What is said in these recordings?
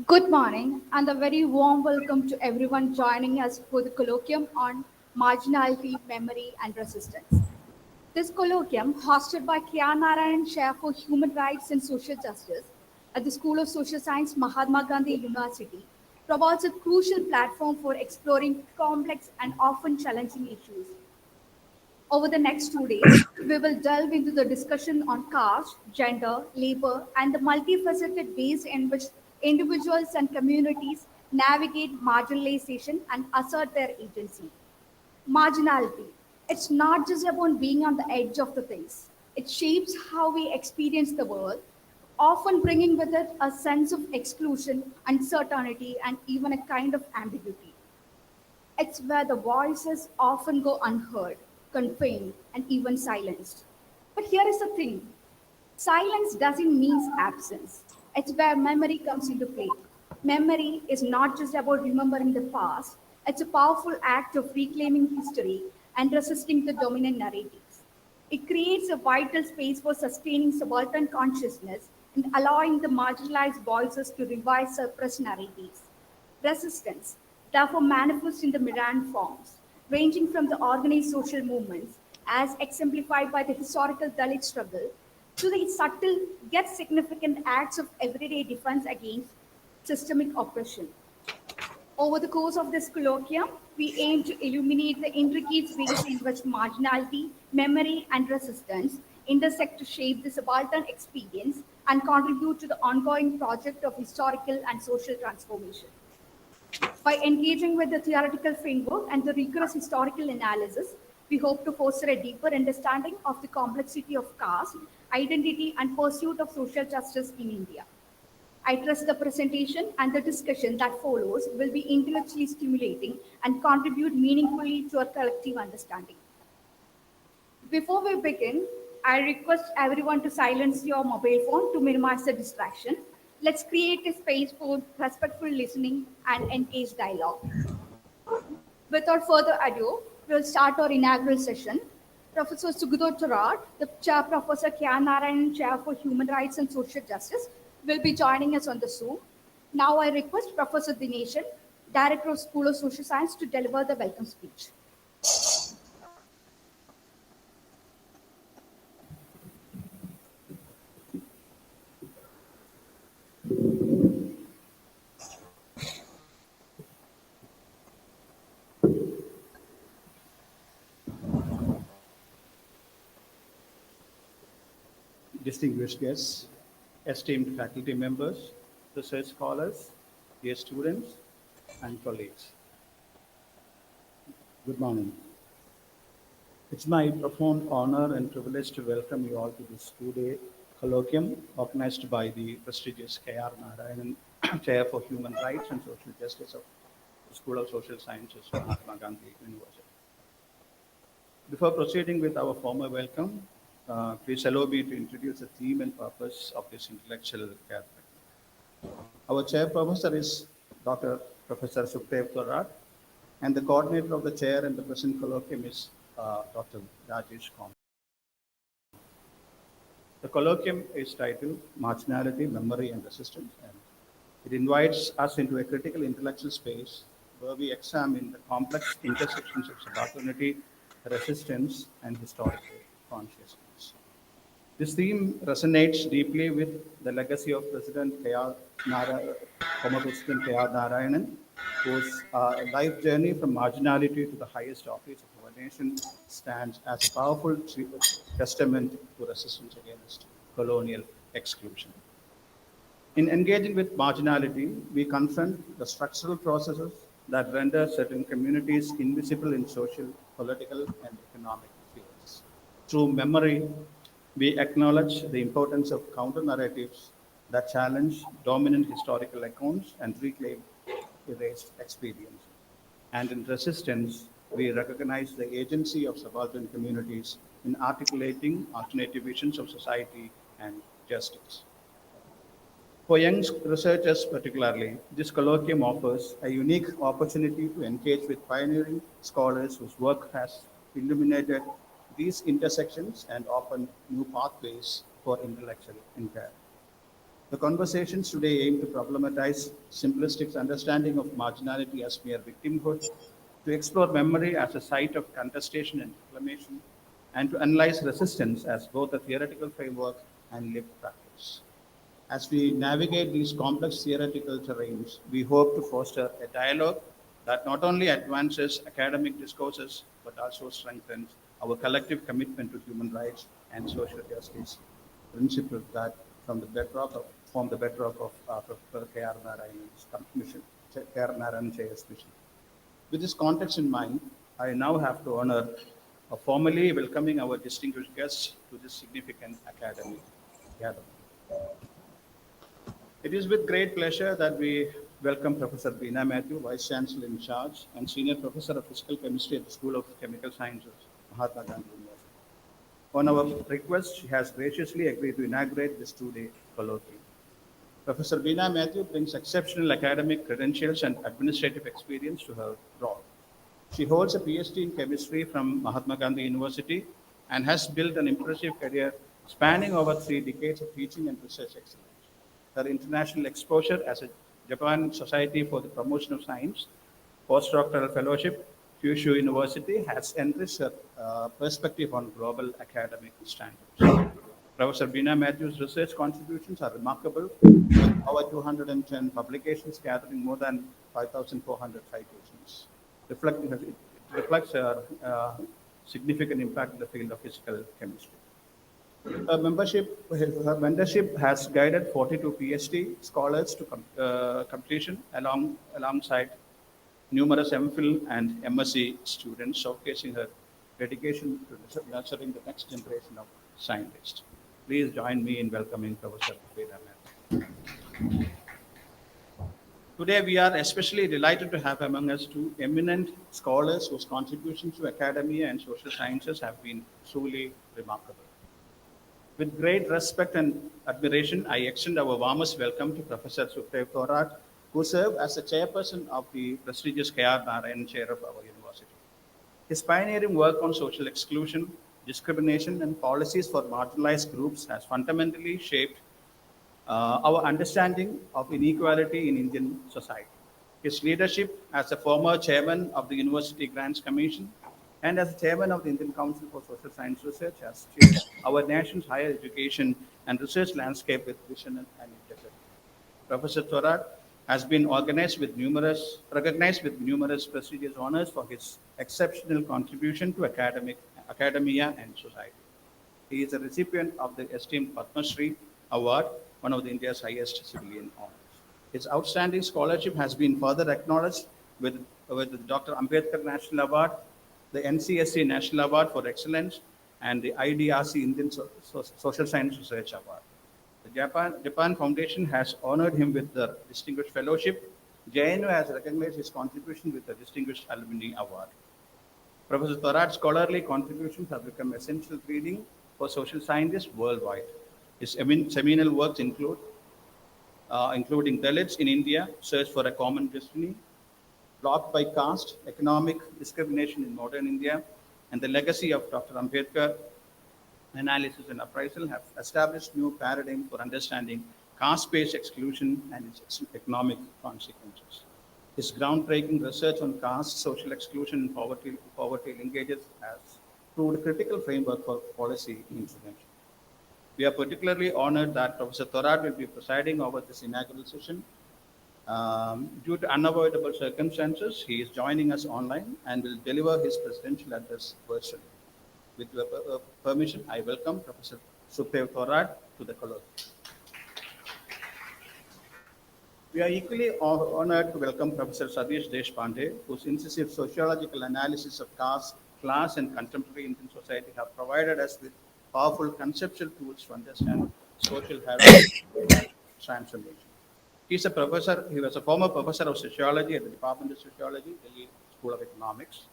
Good morning and a very warm welcome to everyone joining us for the colloquium on marginality, memory and resistance. This colloquium, hosted by Narayanan Chair for Human Rights and Social Justice at the School of Social Science, Mahatma Gandhi University, provides a crucial platform for exploring complex and often challenging issues. Over the next 2 days, we will delve into the discussion on caste, gender, labor, and the multifaceted ways in which individuals and communities navigate marginalization and assert their agency. Marginality. It's not just about being on the edge of the things. It shapes how we experience the world, often bringing with it a sense of exclusion, uncertainty, and even a kind of ambiguity. It's where the voices often go unheard, confined, and even silenced. But here is the thing, silence doesn't mean absence. It's where memory comes into play. Memory is not just about remembering the past, it's a powerful act of reclaiming history and resisting the dominant narratives. It creates a vital space for sustaining subaltern consciousness and allowing the marginalized voices to revive suppressed narratives. Resistance, therefore, manifests in the myriad forms, ranging from the organized social movements, as exemplified by the historical Dalit struggle, to the subtle yet significant acts of everyday defense against systemic oppression. Over the course of this colloquium, we aim to illuminate the intricate ways in which marginality, memory, and resistance intersect to shape the subaltern experience and contribute to the ongoing project of historical and social transformation. By engaging with the theoretical framework and the rigorous historical analysis, we hope to foster a deeper understanding of the complexity of caste, identity, and pursuit of social justice in India. I trust the presentation and the discussion that follows will be intellectually stimulating and contribute meaningfully to our collective understanding. Before we begin, I request everyone to silence your mobile phone to minimize the distraction. Let's create a space for respectful listening and engaged dialogue. Without further ado, we'll start our inaugural session. Professor Sukhadeo Thorat, the Chair Professor Narayanan Chair for Human Rights and Social Justice, will be joining us on the Zoom. Now I request Professor Dinesan, Director of School of Social Science, to deliver the welcome speech. Distinguished guests, esteemed faculty members, research scholars, dear students, and colleagues. Good morning. It's my profound honor and privilege to welcome you all to this two-day colloquium organized by the prestigious K.R. Narayanan Chair for Human Rights and Social Justice of the School of Social Sciences, Mahatma Gandhi University. Before proceeding with our formal welcome, please allow me to introduce the theme and purpose of this intellectual gathering. Our chair professor is Dr. Professor Sukhadeo Thorat, and the coordinator of the chair and the present colloquium is Dr. Rajesh Komath. The colloquium is titled Marginality, Memory and Resistance, and it invites us into a critical intellectual space where we examine the complex intersections of subalternity, resistance, and historical consciousness. This theme resonates deeply with the legacy of former President K.R. Narayanan, whose life journey from marginality to the highest office of our nation stands as a powerful testament to resistance against colonial exclusion. In engaging with marginality, we confront the structural processes that render certain communities invisible in social, political, and economic spheres. Through memory, we acknowledge the importance of counter-narratives that challenge dominant historical accounts and reclaim erased experience. And in resistance, we recognize the agency of subaltern communities in articulating alternative visions of society and justice. For young researchers particularly, this colloquium offers a unique opportunity to engage with pioneering scholars whose work has illuminated these intersections and opened new pathways for intellectual inquiry. The conversations today aim to problematize simplistic understanding of marginality as mere victimhood, to explore memory as a site of contestation and reclamation, and to analyze resistance as both a theoretical framework and lived practice. As we navigate these complex theoretical terrains, we hope to foster a dialogue that not only advances academic discourses but also strengthens our collective commitment to human rights and social justice, principles that form the bedrock of Professor K.R. Narayanan's mission, K.R. Narayanan Chair's mission. With this context in mind, I now have to honor formally welcoming our distinguished guests to this significant academic gathering. It is with great pleasure that we welcome Professor Beena Matthew, Vice-Chancellor in charge and Senior Professor of Physical Chemistry at the School of Chemical Sciences, Mahatma Gandhi University. On our request, she has graciously agreed to inaugurate this two-day colloquium. Professor Beena Matthew brings exceptional academic credentials and administrative experience to her role. She holds a PhD in chemistry from Mahatma Gandhi University and has built an impressive career spanning over 3 decades of teaching and research excellence. Her international exposure as a Japan Society for the Promotion of Science postdoctoral fellowship, Kyushu University, has enriched her perspective on global academic standards. Professor Beena Matthews' research contributions are remarkable, with over 210 publications gathering more than 5,400 citations. It reflects her significant impact in the field of physical chemistry. Her mentorship has guided 42 PhD scholars to completion alongside numerous MPhil and MSc students, showcasing her dedication to nurturing the next generation of scientists. Please join me in welcoming Professor Beena Matthews. Today, we are especially delighted to have among us two eminent scholars whose contributions to academia and social sciences have been truly remarkable. With great respect and admiration, I extend our warmest welcome to Professor Sukhadeo Thorat, who served as the chairperson of the prestigious K.R. Narayanan Chair of our university. His pioneering work on social exclusion, discrimination, and policies for marginalized groups has fundamentally shaped our understanding of inequality in Indian society. His leadership as a former chairman of the University Grants Commission and as chairman of the Indian Council for Social Science Research has shaped our nation's higher education and research landscape with vision and integrity. Professor Thorat has been recognized with numerous prestigious honors for his exceptional contribution to academia and society. He is a recipient of the esteemed Padma Shri Award, one of India's highest civilian honors. His outstanding scholarship has been further acknowledged with the Dr. Ambedkar National Award, the NCSC National Award for Excellence, and the IDRC Indian Social Science Research Award. The Japan Foundation has honored him with the Distinguished Fellowship. JNU has recognized his contribution with the Distinguished Alumni Award. Professor Thorat's scholarly contributions have become essential reading for social scientists worldwide. His seminal works including Dalits in India, Search for a Common Destiny, Blocked by Caste, Economic Discrimination in Modern India, and the Legacy of Dr. Ambedkar, Analysis and Appraisal have established new paradigm for understanding caste-based exclusion and its economic consequences. His groundbreaking research on caste, social exclusion, and poverty linkages has proved a critical framework for policy intervention. We are particularly honored that Professor Thorat will be presiding over this inaugural session. Due to unavoidable circumstances, he is joining us online and will deliver his presidential address virtually. With your permission, I welcome Professor Sukhadeo Thorat to the colloquium. We are equally honored to welcome Professor Satish Deshpande, whose incisive sociological analysis of caste, class, and contemporary Indian society have provided us with powerful conceptual tools to understand social hierarchy and transformation. He was a former professor of sociology at the Department of Sociology, Delhi School of Economics.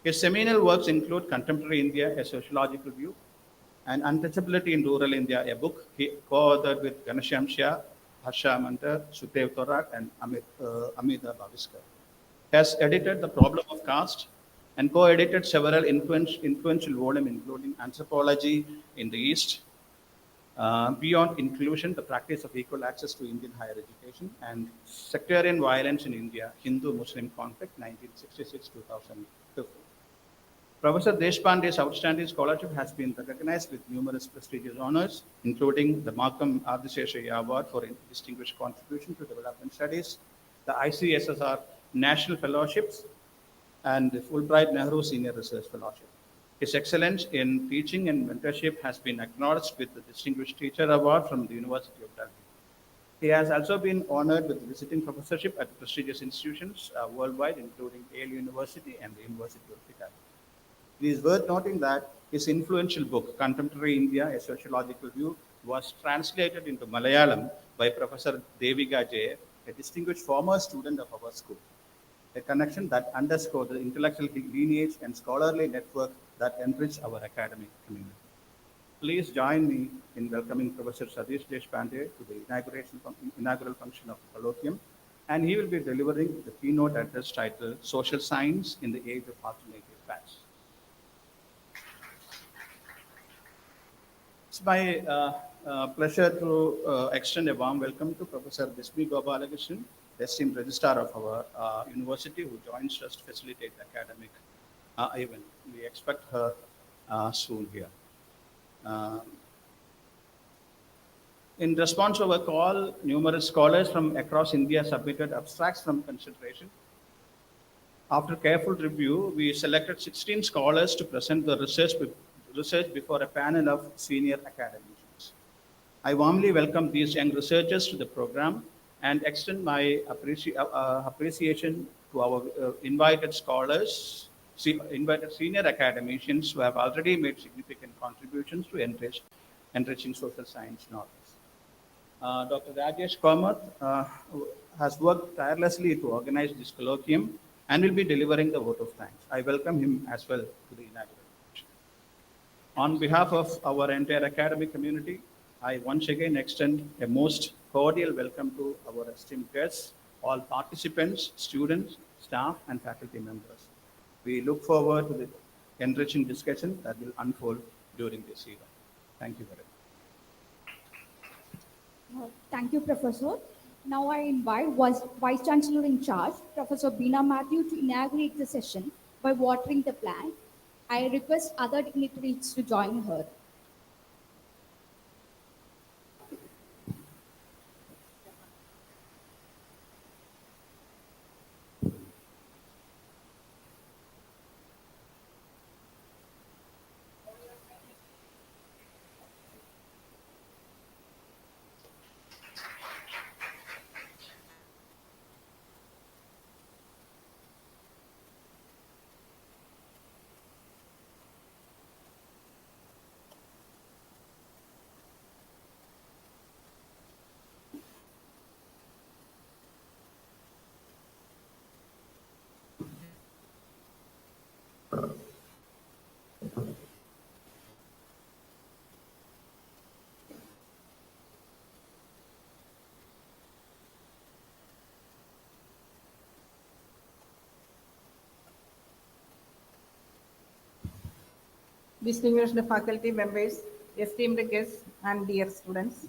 His seminal works include Contemporary India, a Sociological View, and Untouchability in Rural India, a book he co-authored with Ghanshyam Shah, Harsha Mantar, Sukhadeo Thorat, and Amita Bhaviskar. He has edited The Problem of Caste and co-edited several influential volumes, including Anthropology in the East, Beyond inclusion, the practice of equal access to Indian higher education, and sectarian violence in India, Hindu-Muslim conflict, 1966-2015. Professor Deshpande's outstanding scholarship has been recognized with numerous prestigious honors, including the Malcolm Ardesheshaya Award for Distinguished Contribution to Development Studies, the ICSSR National Fellowships, and the Fulbright Nehru Senior Research Fellowship. His excellence in teaching and mentorship has been acknowledged with the Distinguished Teacher Award from the University of Delhi. He has also been honored with visiting professorship at prestigious institutions worldwide, including Yale University and the University of Chicago. It is worth noting that his influential book, Contemporary India, A Sociological View, was translated into Malayalam by Professor Devika J, a distinguished former student of our school, a connection that underscores the intellectual lineage and scholarly network that enrich our academic community. Please join me in welcoming Professor Satish Deshpande to the inaugural function of the Colloquium, and he will be delivering the keynote address titled Social Science in the Age of Alternative Facts. It's my pleasure to extend a warm welcome to Professor Bismi Gopalakrishnan, the esteemed registrar of our university, who joins us to facilitate the academic event. We expect her soon here. In response to our call, numerous scholars from across India submitted abstracts from consideration. After careful review, we selected 16 scholars to present the research before a panel of senior academicians. I warmly welcome these young researchers to the program and extend my appreciation to our invited scholars, invited senior academicians who have already made significant contributions to enriching social science knowledge. Dr. Rajesh Komath has worked tirelessly to organize this colloquium and will be delivering the vote of thanks. I welcome him as well to the inaugural. On behalf of our entire academic community, I once again extend a most cordial welcome to our esteemed guests, all participants, students, staff, and faculty members. We look forward to the enriching discussion that will unfold during this event. Thank you very much. Thank you, Professor. Now I invite Vice-Chancellor in charge, Professor Beena Matthew, to inaugurate the session by watering the plant. I request other dignitaries to join her. Distinguished faculty members, esteemed guests, and dear students.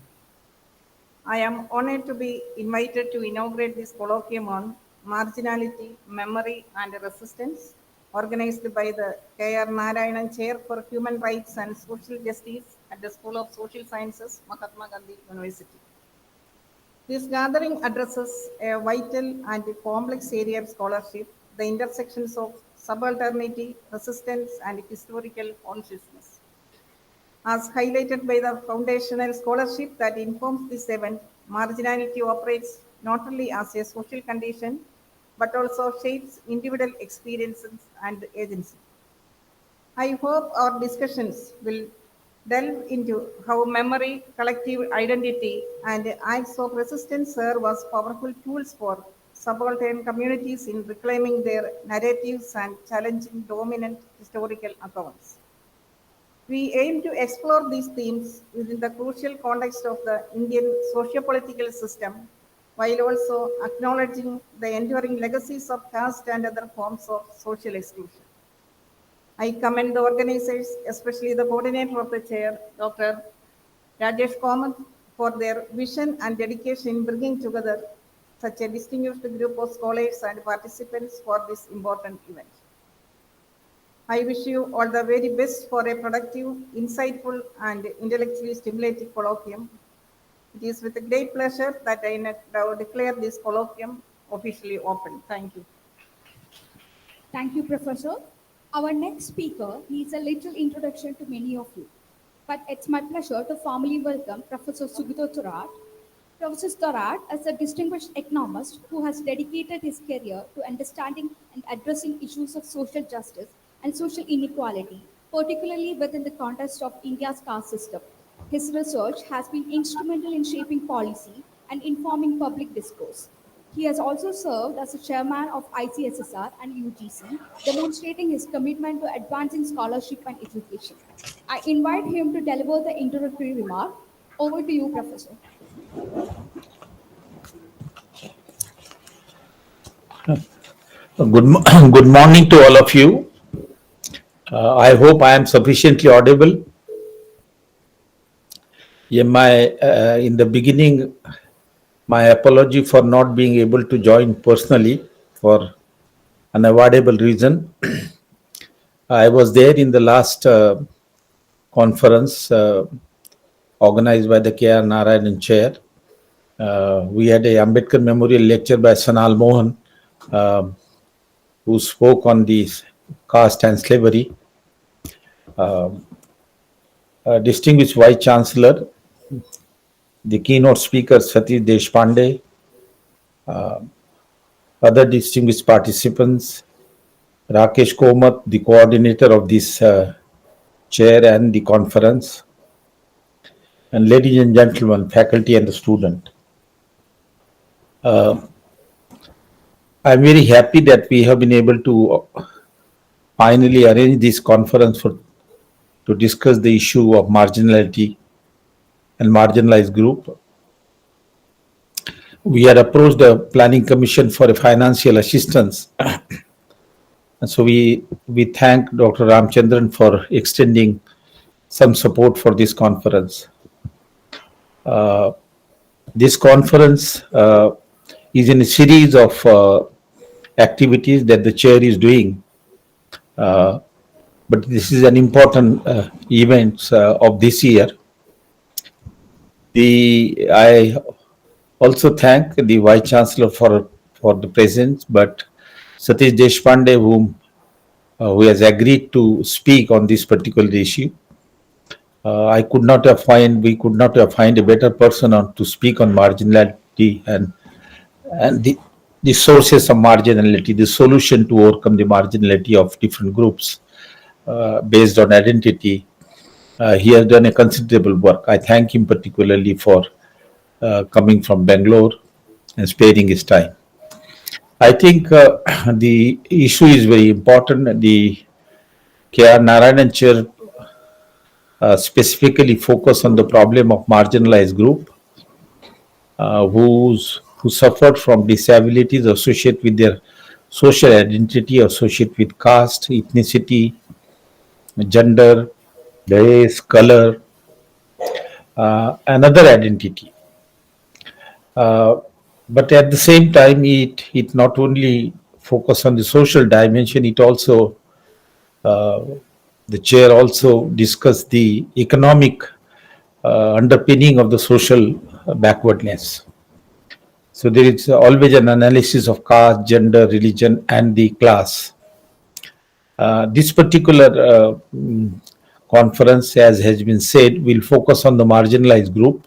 I am honored to be invited to inaugurate this colloquium on marginality, memory, and resistance, organized by the K.R. Narayanan Chair for Human Rights and Social Justice at the School of Social Sciences, Mahatma Gandhi University. This gathering addresses a vital and complex area of scholarship, the intersections of subalternity, resistance, and historical consciousness. As highlighted by the foundational scholarship that informs this event, marginality operates not only as a social condition, but also shapes individual experiences and agency. I hope our discussions will delve into how memory, collective identity, and acts of resistance serve as powerful tools for subaltern communities in reclaiming their narratives and challenging dominant historical accounts. We aim to explore these themes within the crucial context of the Indian socio-political system, while also acknowledging the enduring legacies of caste and other forms of social exclusion. I commend the organizers, especially the coordinator of the chair, Dr. Rajesh Komath for their vision and dedication in bringing together such a distinguished group of scholars and participants for this important event. I wish you all the very best for a productive, insightful, and intellectually stimulating colloquium. It is with great pleasure that I now declare this colloquium officially open. Thank you. Thank you, Professor. Our next speaker needs a little introduction to many of you, but it's my pleasure to formally welcome Professor Sukhadeo Thorat. Professor Thorat is a distinguished economist who has dedicated his career to understanding and addressing issues of social justice and social inequality, particularly within the context of India's caste system. His research has been instrumental in shaping policy and informing public discourse. He has also served as a chairman of ICSSR and UGC, demonstrating his commitment to advancing scholarship and education. I invite him to deliver the introductory remark. Over to you, Professor. Good morning to all of you. I hope I am sufficiently audible. In the beginning, my apology for not being able to join personally for an avoidable reason. I was there in the last conference organized by the K.R. Narayanan chair. We had a Ambedkar Memorial lecture by Sanal Mohan, who spoke on the caste and slavery. Distinguished Vice-Chancellor, the keynote speaker Satish Deshpande, other distinguished participants, Rajesh Komath, the coordinator of this chair and the conference, and ladies and gentlemen, faculty and the student. I'm very happy that we have been able to finally arrange this conference to discuss the issue of marginality and marginalized group. We had approached the Planning Commission for a financial assistance. And so we thank Dr. Ramchandran for extending some support for this conference. This conference is in a series of activities that the chair is doing. But this is an important event of this year. I also thank the Vice-Chancellor for the presence, but Satish Deshpande, who has agreed to speak on this particular issue. We could not have find a better person to speak on marginality and the sources of marginality, the solution to overcome the marginality of different groups based on identity. He has done a considerable work. I thank him particularly for coming from Bangalore and sparing his time. I think the issue is very important. The K.R. Narayanan chair specifically focused on the problem of marginalized group who suffered from disabilities associated with their social identity, associated with caste, ethnicity, gender, race, color, and other identity. But at the same time, it not only focus on the social dimension, it also the chair also discussed the economic underpinning of the social backwardness. So there is always an analysis of caste, gender, religion, and the class. This particular conference, as has been said, will focus on the marginalized group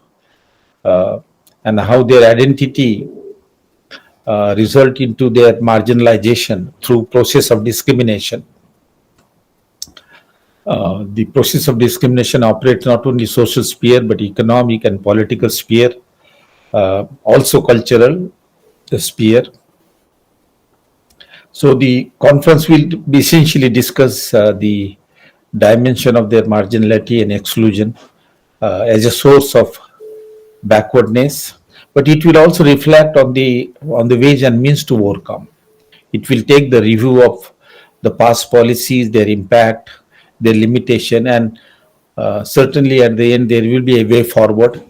and how their identity result into their marginalization through process of discrimination. The process of discrimination operates not only social sphere but economic and political sphere, also cultural sphere. So the conference will essentially discuss the dimension of their marginality and exclusion as a source of backwardness, but it will also reflect on the ways and means to overcome. It will take the review of the past policies, their impact, their limitation, and Certainly at the end there will be a way forward.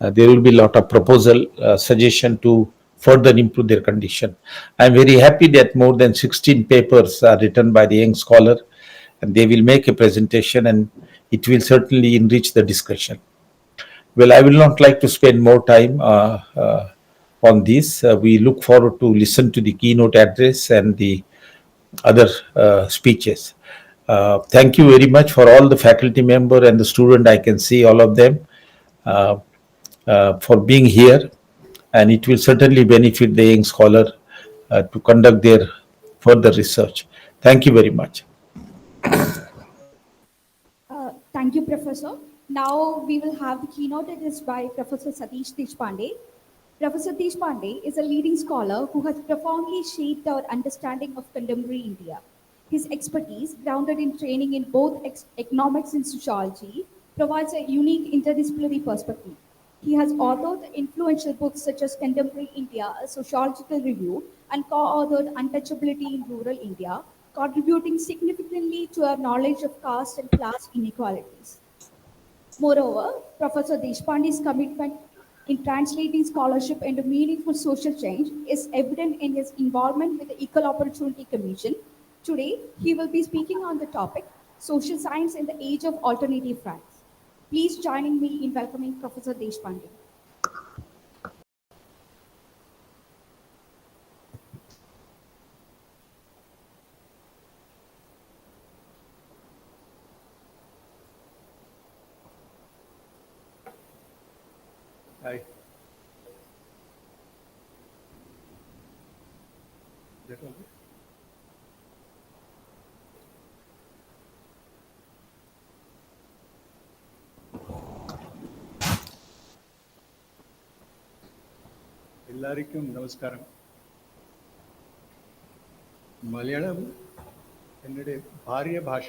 There will be a lot of proposal, suggestion to further improve their condition. I am very happy that more than 16 papers are written by the young scholar, and they will make a presentation, and it will certainly enrich the discussion. Well, I will not like to spend more time on this. We look forward to listen to the keynote address and the other speeches. Thank you very much for all the faculty member and the student. I can see all of them uh, for being here, and it will certainly benefit the young scholar to conduct their further research. Thank you very much. Thank you, Professor. Now we will have the keynote address by Professor Satish Deshpande. Professor Deshpande is a leading scholar who has profoundly shaped our understanding of contemporary India. His expertise, grounded in training in both economics and sociology, provides a unique interdisciplinary perspective. He has authored influential books such as Contemporary India, a sociological review, and co-authored Untouchability in Rural India, contributing significantly to our knowledge of caste and class inequalities. Moreover, Professor Deshpande's commitment in translating scholarship into meaningful social change is evident in his involvement with the Equal Opportunity Commission. Today, he will be speaking on the topic Social Science in the Age of Alternative Facts. Please join me in welcoming Professor Deshpande. Hi. That all right? എല്ലാവർക്കും നമസ്കാരം. മലയാളം എൻ്റെ ഭാര്യ ഭാഷ.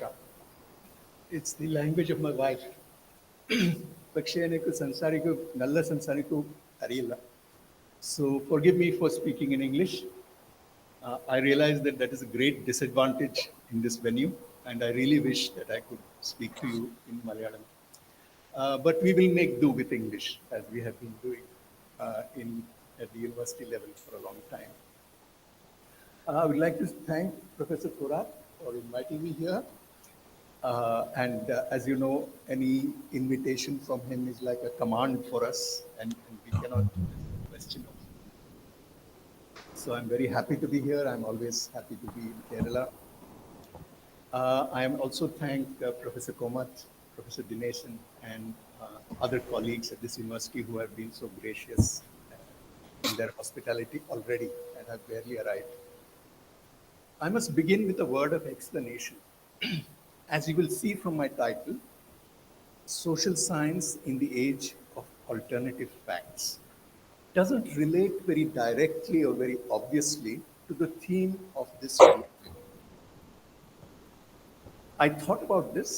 It's the language of my wife. പക്ഷേ എനിക്ക് നല്ല സംസാരിക്കും അറിയില്ല. So forgive me for speaking in English. I realize that that is a great disadvantage in this venue, and I really wish that I could speak to you in Malayalam. But we will make do with English, as we have been doing at the university level for a long time. I would like to thank Professor Thorat for inviting me here. As you know, any invitation from him is like a command for us, and we cannot question it. So I'm very happy to be here. I'm always happy to be in Kerala. I am also thank Professor Komath, Professor Dinesan, and other colleagues at this university who have been so gracious in their hospitality already and have barely arrived. I must begin with a word of explanation. As you will see from my title, Social Science in the Age of Alternative Facts doesn't relate very directly or very obviously to the theme of this colloquium. I thought about this,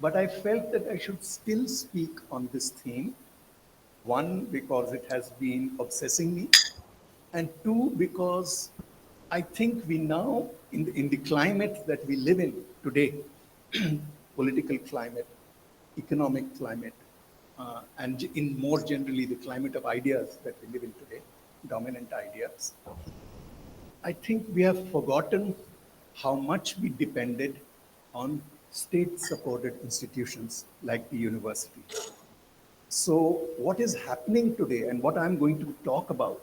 but I felt that I should still speak on this theme. One, because it has been obsessing me, and two, because I think we now, in the climate that we live in today, political climate, economic climate, and in more generally the climate of ideas that we live in today, dominant ideas, I think we have forgotten how much we depended on state-supported institutions like the university. So what is happening today and what I'm going to talk about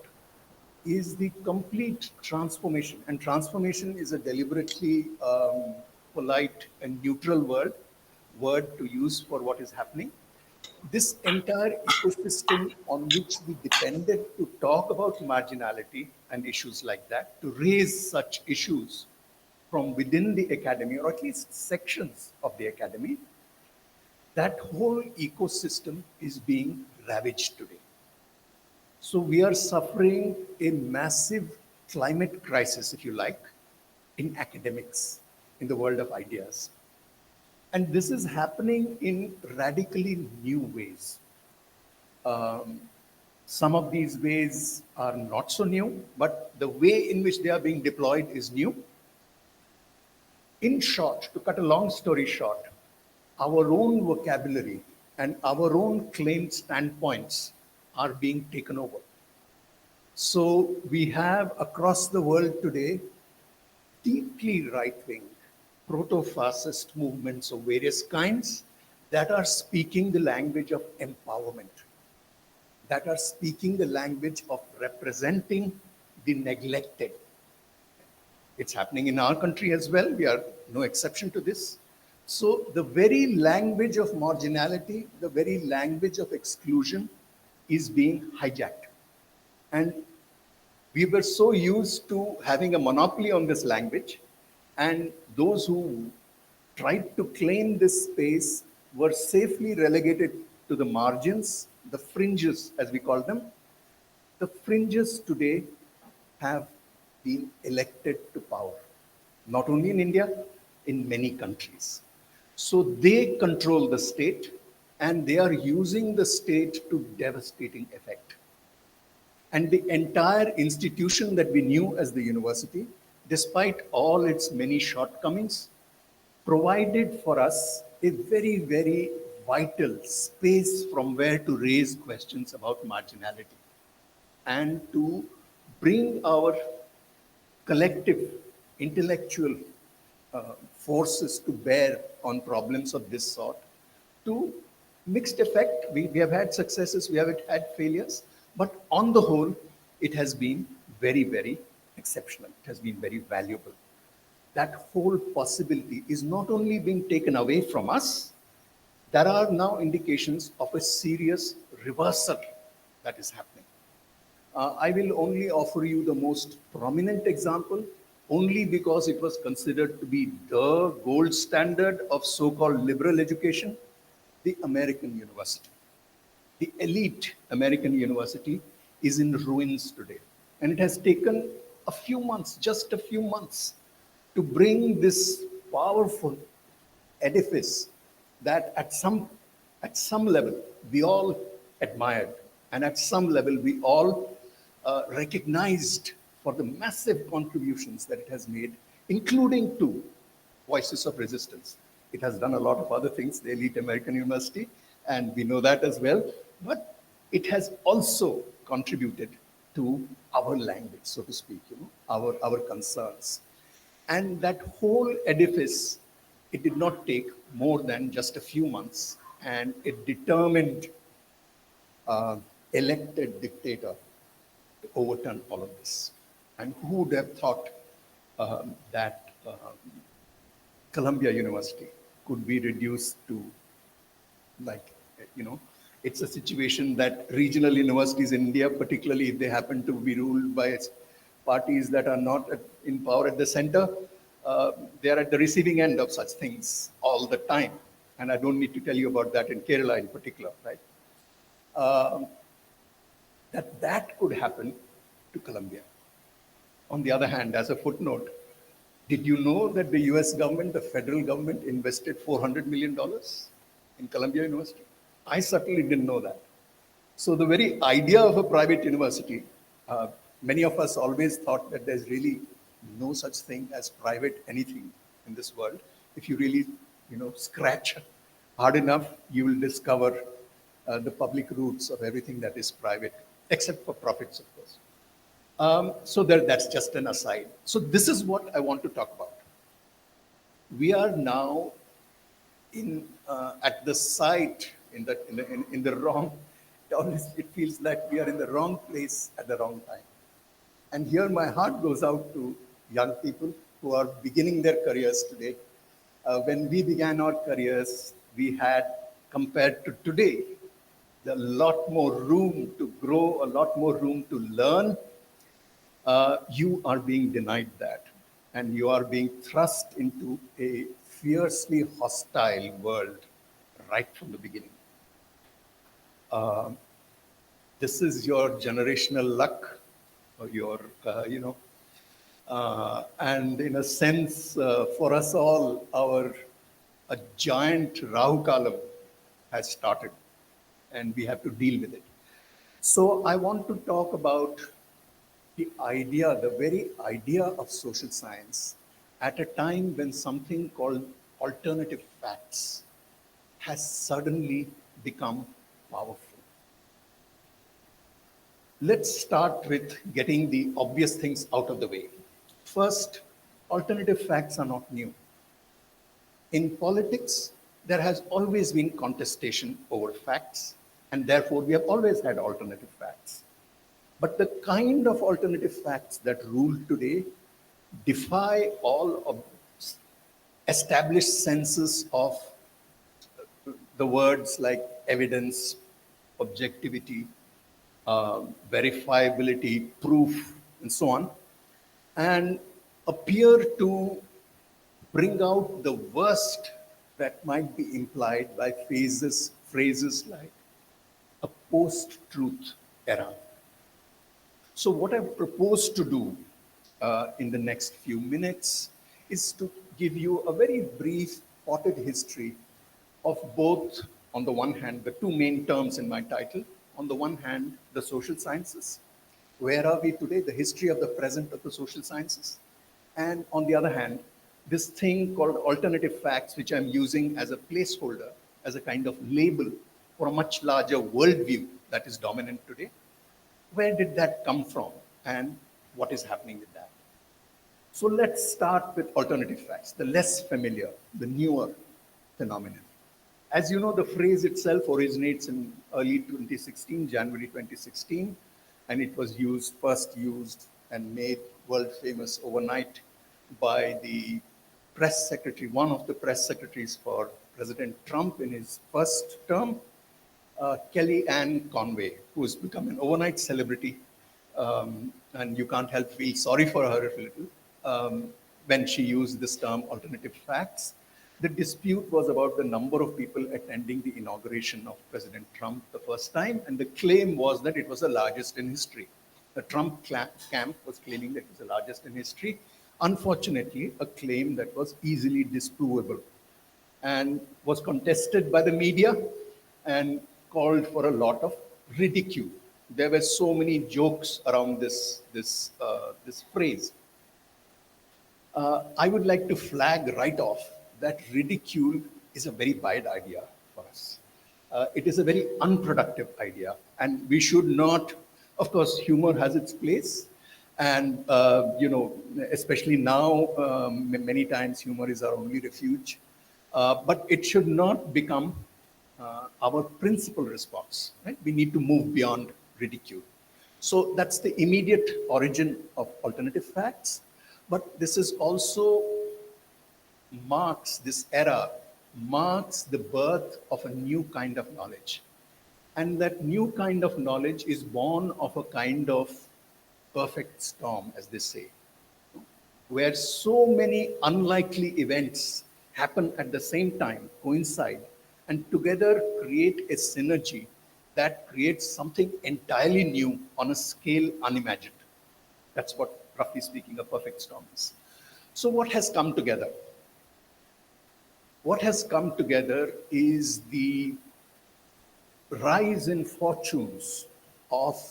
is the complete transformation. And transformation is a deliberately polite and neutral word to use for what is happening. This entire ecosystem on which we depended to talk about marginality and issues like that, to raise such issues from within the academy, or at least sections of the academy, that whole ecosystem is being ravaged today. So we are suffering a massive climate crisis, if you like, in academics, in the world of ideas. And this is happening in radically new ways. Some of these ways are not so new, but the way in which they are being deployed is new. In short, to cut a long story short, our own vocabulary and our own claimed standpoints are being taken over. So we have across the world today deeply right-wing, proto-fascist movements of various kinds that are speaking the language of empowerment, that are speaking the language of representing the neglected. It's happening in our country as well. We are no exception to this. So the very language of marginality, the very language of exclusion is being hijacked. And we were so used to having a monopoly on this language, and those who tried to claim this space were safely relegated to the margins, the fringes, as we call them. The fringes today have been elected to power, not only in India, in many countries. So they control the state, and they are using the state to devastating effect. And the entire institution that we knew as the university, despite all its many shortcomings, provided for us a very, very vital space from where to raise questions about marginality and to bring our collective intellectual forces to bear on problems of this sort. To mixed effect, we have had successes, we have had failures, but on the whole, it has been very, very exceptional. It has been very valuable. That whole possibility is not only being taken away from us, there are now indications of a serious reversal that is happening. I will only offer you the most prominent example, only because it was considered to be the gold standard of so-called liberal education, the American university. The elite American university is in ruins today. And it has taken a few months, just a few months, to bring this powerful edifice that at some level we all admired, and at some level we all recognized for the massive contributions that it has made, including to voices of resistance. It has done a lot of other things, the elite American university, and we know that as well, but it has also contributed to our language, so to speak, our concerns. And that whole edifice, it did not take more than just a few months, and it determined elected dictator to overturn all of this. And who would have thought that Columbia University could be reduced to, like, it's a situation that regional universities in India, particularly if they happen to be ruled by parties that are not in power at the center, they are at the receiving end of such things all the time. And I don't need to tell you about that in Kerala in particular, right? That could happen to Columbia. On the other hand, as a footnote, did you know that the US government, the federal government, invested $400 million in Columbia University? I certainly didn't know that. So the very idea of a private university, many of us always thought that there's really no such thing as private anything in this world. If you really, scratch hard enough, you will discover the public roots of everything that is private, except for profits, of course. So that's just an aside. So this is what I want to talk about. We are now at the site in the wrong. It feels like we are in the wrong place at the wrong time. And here my heart goes out to young people who are beginning their careers today. When we began our careers, we had, compared to today, a lot more room to grow, a lot more room to learn. You are being denied that, and you are being thrust into a fiercely hostile world right from the beginning. This is your generational luck, or your, and in a sense, for us all, a giant Rahu Kalam has started, and we have to deal with it. So I want to talk about the very idea of social science at a time when something called alternative facts has suddenly become powerful. Let's start with getting the obvious things out of the way. First, alternative facts are not new. In politics, there has always been contestation over facts, and therefore we have always had alternative facts. But the kind of alternative facts that rule today defy all of established senses of the words like evidence, objectivity, verifiability, proof, and so on, and appear to bring out the worst that might be implied by phrases like a post-truth era. So what I propose to do in the next few minutes is to give you a very brief potted history of both, on the one hand, the two main terms in my title. On the one hand, the social sciences. Where are we today? The history of the present of the social sciences. And on the other hand, this thing called alternative facts, which I'm using as a placeholder, as a kind of label for a much larger worldview that is dominant today. Where did that come from, and what is happening with that? So let's start with alternative facts, the less familiar, the newer phenomenon. As you know, the phrase itself originates in early 2016, January 2016, and it was first used and made world famous overnight by the press secretary, one of the press secretaries for President Trump in his first term, Kellyanne Conway, who has become an overnight celebrity, and you can't help feel sorry for her a little, when she used this term, alternative facts. The dispute was about the number of people attending the inauguration of President Trump the first time, and the claim was that it was the largest in history. The Trump camp was claiming that it was the largest in history. Unfortunately, a claim that was easily disprovable and was contested by the media and called for a lot of ridicule. There were so many jokes around this phrase. I would like to flag right off that ridicule is a very bad idea for us. It is a very unproductive idea, and we should not, of course, humor has its place, and especially now, many times humor is our only refuge, but it should not become our principal response, right? We need to move beyond ridicule. So that's the immediate origin of alternative facts, but this is also this era marks the birth of a new kind of knowledge. And that new kind of knowledge is born of a kind of perfect storm, as they say, where so many unlikely events happen at the same time, coincide, and together create a synergy that creates something entirely new on a scale unimagined. That's what, roughly speaking, a perfect storm is. So what has come together? What has come together is the rise in fortunes of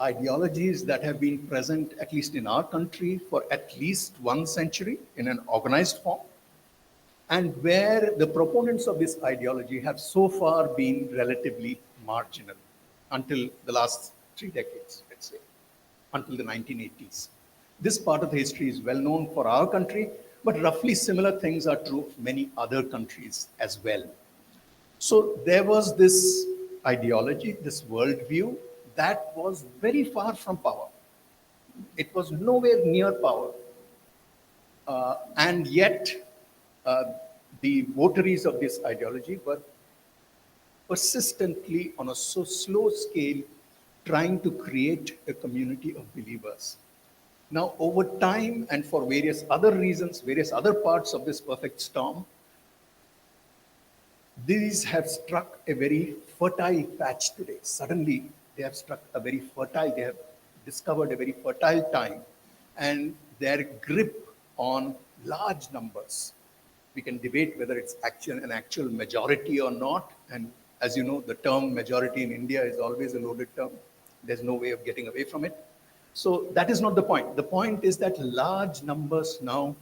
ideologies that have been present, at least in our country, for at least 1 century in an organized form, and where the proponents of this ideology have so far been relatively marginal until the last 3 decades, let's say, until the 1980s. This part of the history is well known for our country, but roughly similar things are true of many other countries as well. So there was this ideology, this worldview that was very far from power. It was nowhere near power. And yet, the votaries of this ideology were persistently, on a so slow scale, trying to create a community of believers. Now, over time, and for various other reasons, various other parts of this perfect storm, these have struck a very fertile patch today. Suddenly, they have discovered a very fertile time, and their grip on large numbers. We can debate whether it's an actual majority or not, and as you know, the term majority in India is always a loaded term. There's no way of getting away from it. So that is not the point. The point is that large numbers now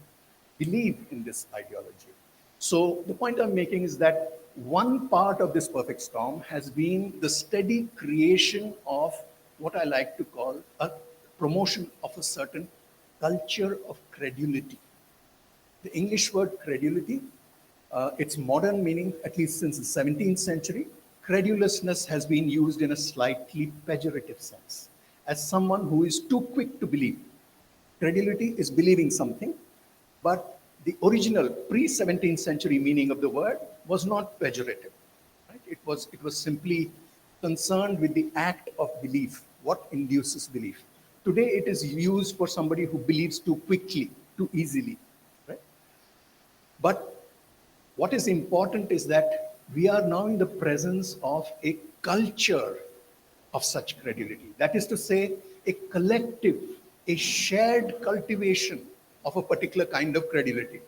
believe in this ideology. So the point I'm making is that one part of this perfect storm has been the steady creation of what I like to call a promotion of a certain culture of credulity. The English word credulity, its modern meaning, at least since the 17th century, credulousness has been used in a slightly pejorative sense, as someone who is too quick to believe. Credulity is believing something, but the original pre-17th century meaning of the word was not pejorative. Right? It was simply concerned with the act of belief, what induces belief. Today it is used for somebody who believes too quickly, too easily. Right? But what is important is that we are now in the presence of a culture of such credulity. That is to say, a collective, a shared cultivation of a particular kind of credulity.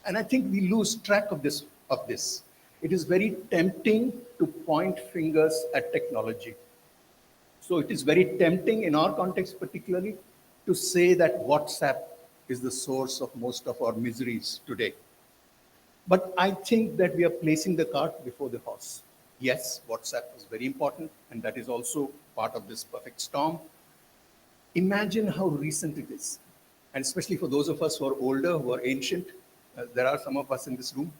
And I think we lose track of this. It is very tempting to point fingers at technology. So it is very tempting in our context particularly to say that WhatsApp is the source of most of our miseries today. But I think that we are placing the cart before the horse. Yes, WhatsApp is very important, and that is also part of this perfect storm. Imagine how recent it is. And especially for those of us who are older, who are ancient, there are some of us in this room,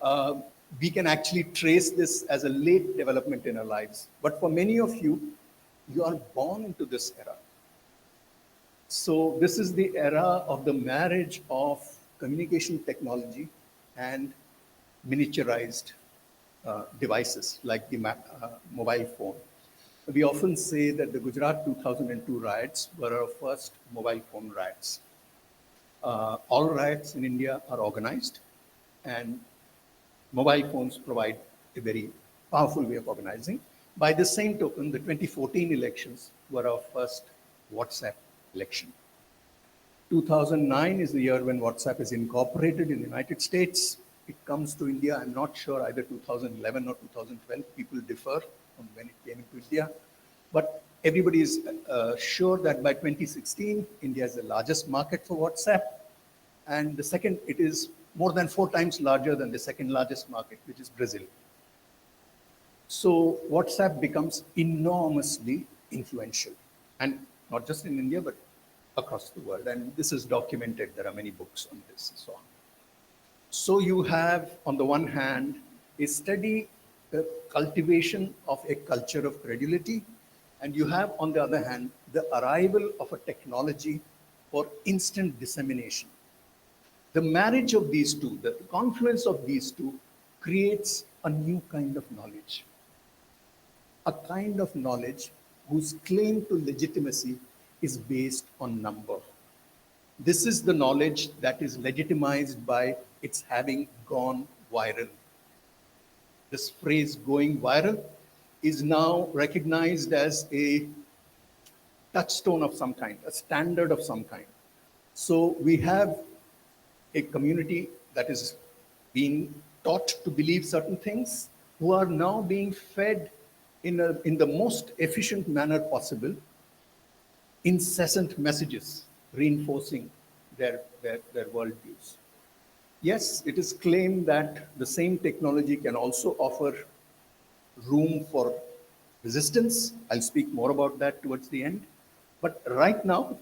uh, we can actually trace this as a late development in our lives. But for many of you, you are born into this era. So this is the era of the marriage of communication technology and miniaturized devices like the mobile phone. We often say that the Gujarat 2002 riots were our first mobile phone riots. All riots in India are organized, and mobile phones provide a very powerful way of organizing. By the same token, the 2014 elections were our first WhatsApp election. 2009 is the year when WhatsApp is incorporated in the United States. It comes to India, I'm not sure, either 2011 or 2012. People differ on when it came into India. But everybody is sure that by 2016, India is the largest market for WhatsApp. And the second, it is more than 4 times larger than the second largest market, which is Brazil. So WhatsApp becomes enormously influential, and not just in India, but across the world. And this is documented. There are many books on this and so on. So you have, on the one hand, a steady cultivation of a culture of credulity, and you have, on the other hand, the arrival of a technology for instant dissemination. The marriage of these two, the confluence of these two, creates a new kind of knowledge. A kind of knowledge whose claim to legitimacy is based on number. This is the knowledge that is legitimized by its having gone viral. This phrase going viral is now recognized as a touchstone of some kind, a standard of some kind. So we have a community that is being taught to believe certain things, who are now being fed in the most efficient manner possible incessant messages reinforcing their worldviews. Yes, it is claimed that the same technology can also offer room for resistance. I'll speak more about that towards the end. But right now,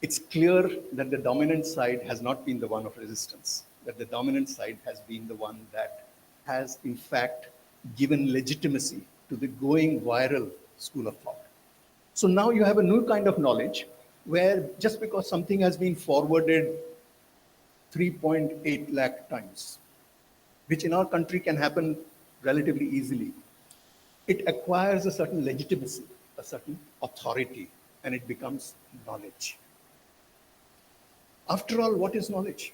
it's clear that the dominant side has not been the one of resistance, that the dominant side has been the one that has, in fact, given legitimacy to the going viral school of thought. So now you have a new kind of knowledge where just because something has been forwarded 3.8 lakh times, which in our country can happen relatively easily, it acquires a certain legitimacy, a certain authority, and it becomes knowledge. After all, what is knowledge?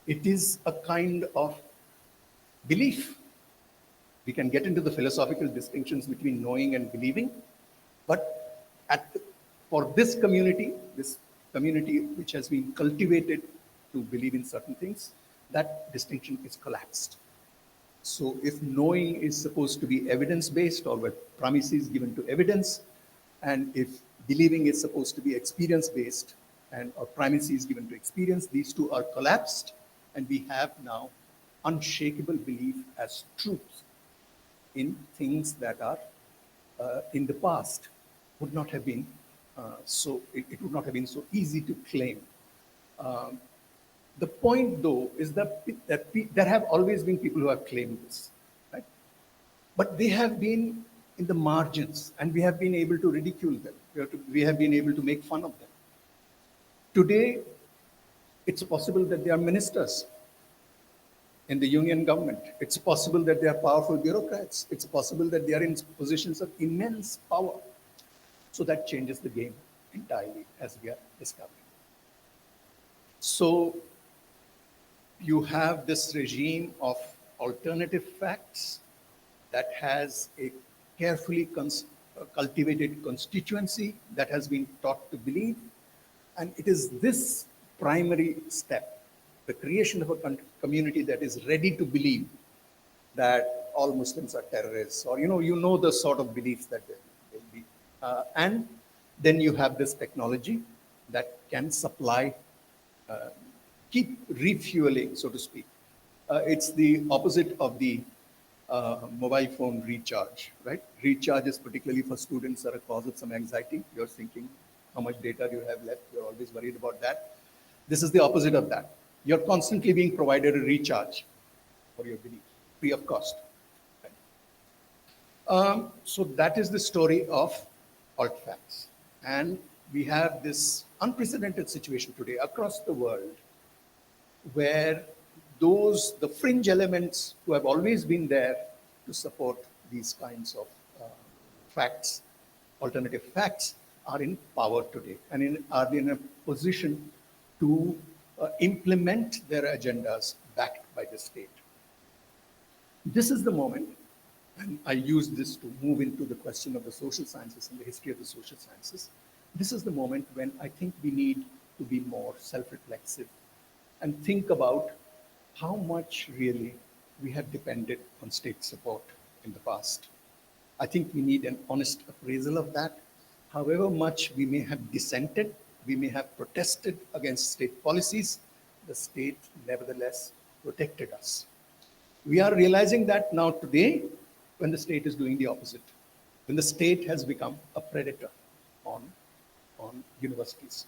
It is a kind of belief. We can get into the philosophical distinctions between knowing and believing, but for this community which has been cultivated to believe in certain things, that distinction is collapsed. So if knowing is supposed to be evidence-based or with premises given to evidence, and if believing is supposed to be experience-based or premises given to experience, these two are collapsed, and we have now unshakable belief as truth in things that are in the past would not have been it would not have been so easy to claim. Um, the point, though, is there have always been people who have claimed this, right? But they have been in the margins, and we have been able to ridicule them. We have been able to make fun of them. Today, it's possible that they are ministers in the union government. It's possible that they are powerful bureaucrats. It's possible that they are in positions of immense power. So that changes the game entirely, as we are discovering. So you have this regime of alternative facts that has a carefully cultivated constituency that has been taught to believe. And it is this primary step, the creation of a community that is ready to believe that all Muslims are terrorists, or you know the sort of beliefs that they'll be. And then you have this technology that can supply, keep refueling, so to speak. It's the opposite of the mobile phone recharge, right? Recharge is particularly for students are a cause of some anxiety. You're thinking how much data you have left. You're always worried about that. This is the opposite of that. You're constantly being provided a recharge for your belief, free of cost. Right? So that is the story of alt facts. And we have this unprecedented situation today across the world where the fringe elements who have always been there to support these kinds of facts, alternative facts, are in power today and are in a position to implement their agendas backed by the state. This is the moment, and I use this to move into the question of the social sciences and the history of the social sciences. This is the moment when I think we need to be more self-reflexive and think about how much really we have depended on state support in the past. I think we need an honest appraisal of that. However much we may have dissented, we may have protested against state policies, the state nevertheless protected us. We are realizing that now today when the state is doing the opposite, when the state has become a predator on universities.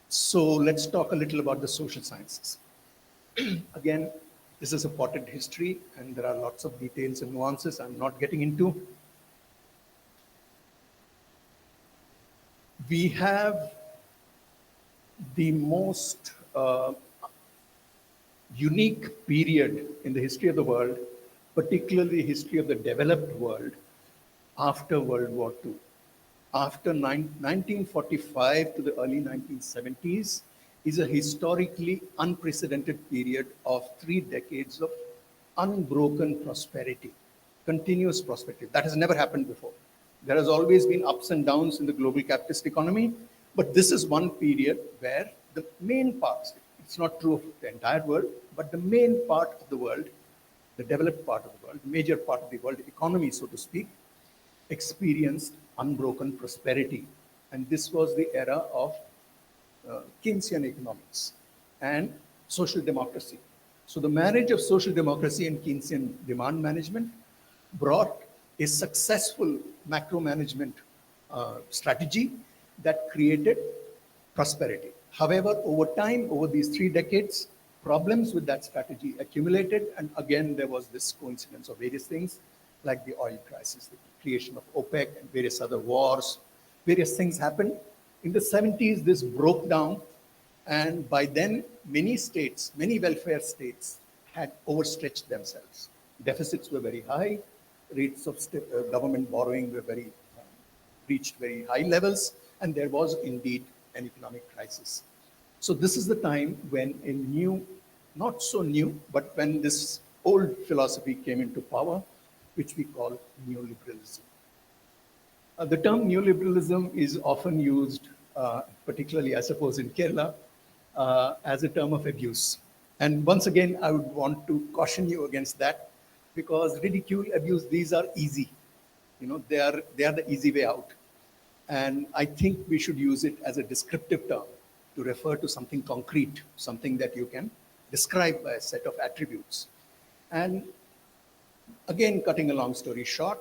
So let's talk a little about the social sciences. Again, this is a potted history and there are lots of details and nuances I'm not getting into. We have the most unique period in the history of the world, particularly the history of the developed world after World War II. After 1945 to the early 1970s is a historically unprecedented period of 3 decades of unbroken prosperity, continuous prosperity. That has never happened before. There has always been ups and downs in the global capitalist economy, but this is one period where the main parts, it's not true of the entire world, but the main part of the world, the developed part of the world, the major part of the world economy, so to speak, experienced unbroken prosperity. And this was the era of Keynesian economics and social democracy. So the marriage of social democracy and Keynesian demand management brought a successful macro management strategy that created prosperity. However, over time, over these 3 decades, problems with that strategy accumulated. And again, there was this coincidence of various things like the oil crisis, the creation of OPEC and various other wars. Various things happened. In the 70s, this broke down. And by then, many states, many welfare states had overstretched themselves. Deficits were very high. Rates of government borrowing were reached very high levels. And there was indeed an economic crisis. So this is the time when a new, not so new, but when this old philosophy came into power, which we call neoliberalism. The term neoliberalism is often used, particularly, I suppose, in Kerala, as a term of abuse. And once again, I would want to caution you against that, because ridicule, abuse, these are easy. They are the easy way out. And I think we should use it as a descriptive term to refer to something concrete, something that you can described by a set of attributes. And again, cutting a long story short,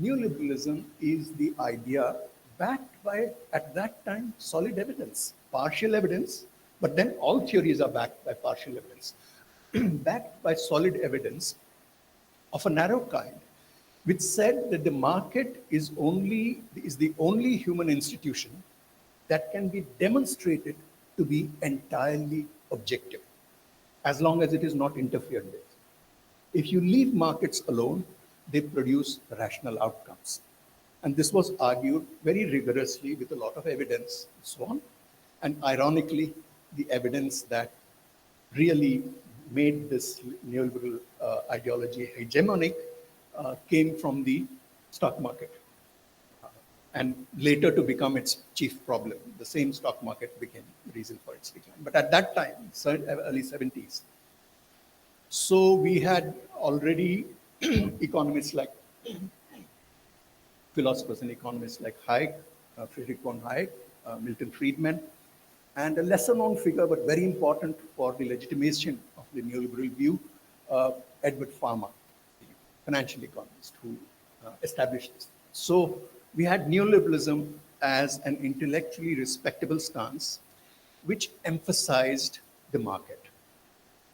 neoliberalism is the idea backed by, at that time, solid evidence, partial evidence, but then all theories are backed by partial evidence, backed by solid evidence of a narrow kind, which said that the market is the only human institution that can be demonstrated to be entirely objective, as long as it is not interfered with. If you leave markets alone, they produce rational outcomes. And this was argued very rigorously with a lot of evidence and so on. And ironically, the evidence that really made this neoliberal ideology hegemonic came from the stock market. And later to become its chief problem. The same stock market became the reason for its decline. But at that time, early 70s, so we had already economists like, philosophers and economists like Hayek, Friedrich von Hayek, Milton Friedman, and a lesser known figure, but very important for the legitimation of the neoliberal view, Edward Farmer, the financial economist who established this. So we had neoliberalism as an intellectually respectable stance, which emphasized the market.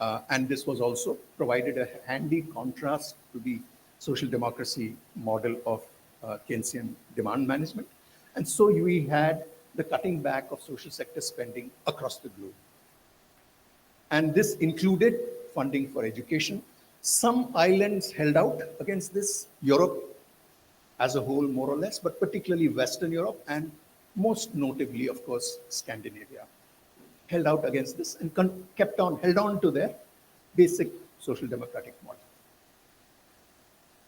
And this was also provided a handy contrast to the social democracy model of Keynesian demand management. And so we had the cutting back of social sector spending across the globe. And this included funding for education. Some islands held out against this, Europe as a whole, more or less, but particularly Western Europe and most notably, of course, Scandinavia, held out against this and held on to their basic social democratic model.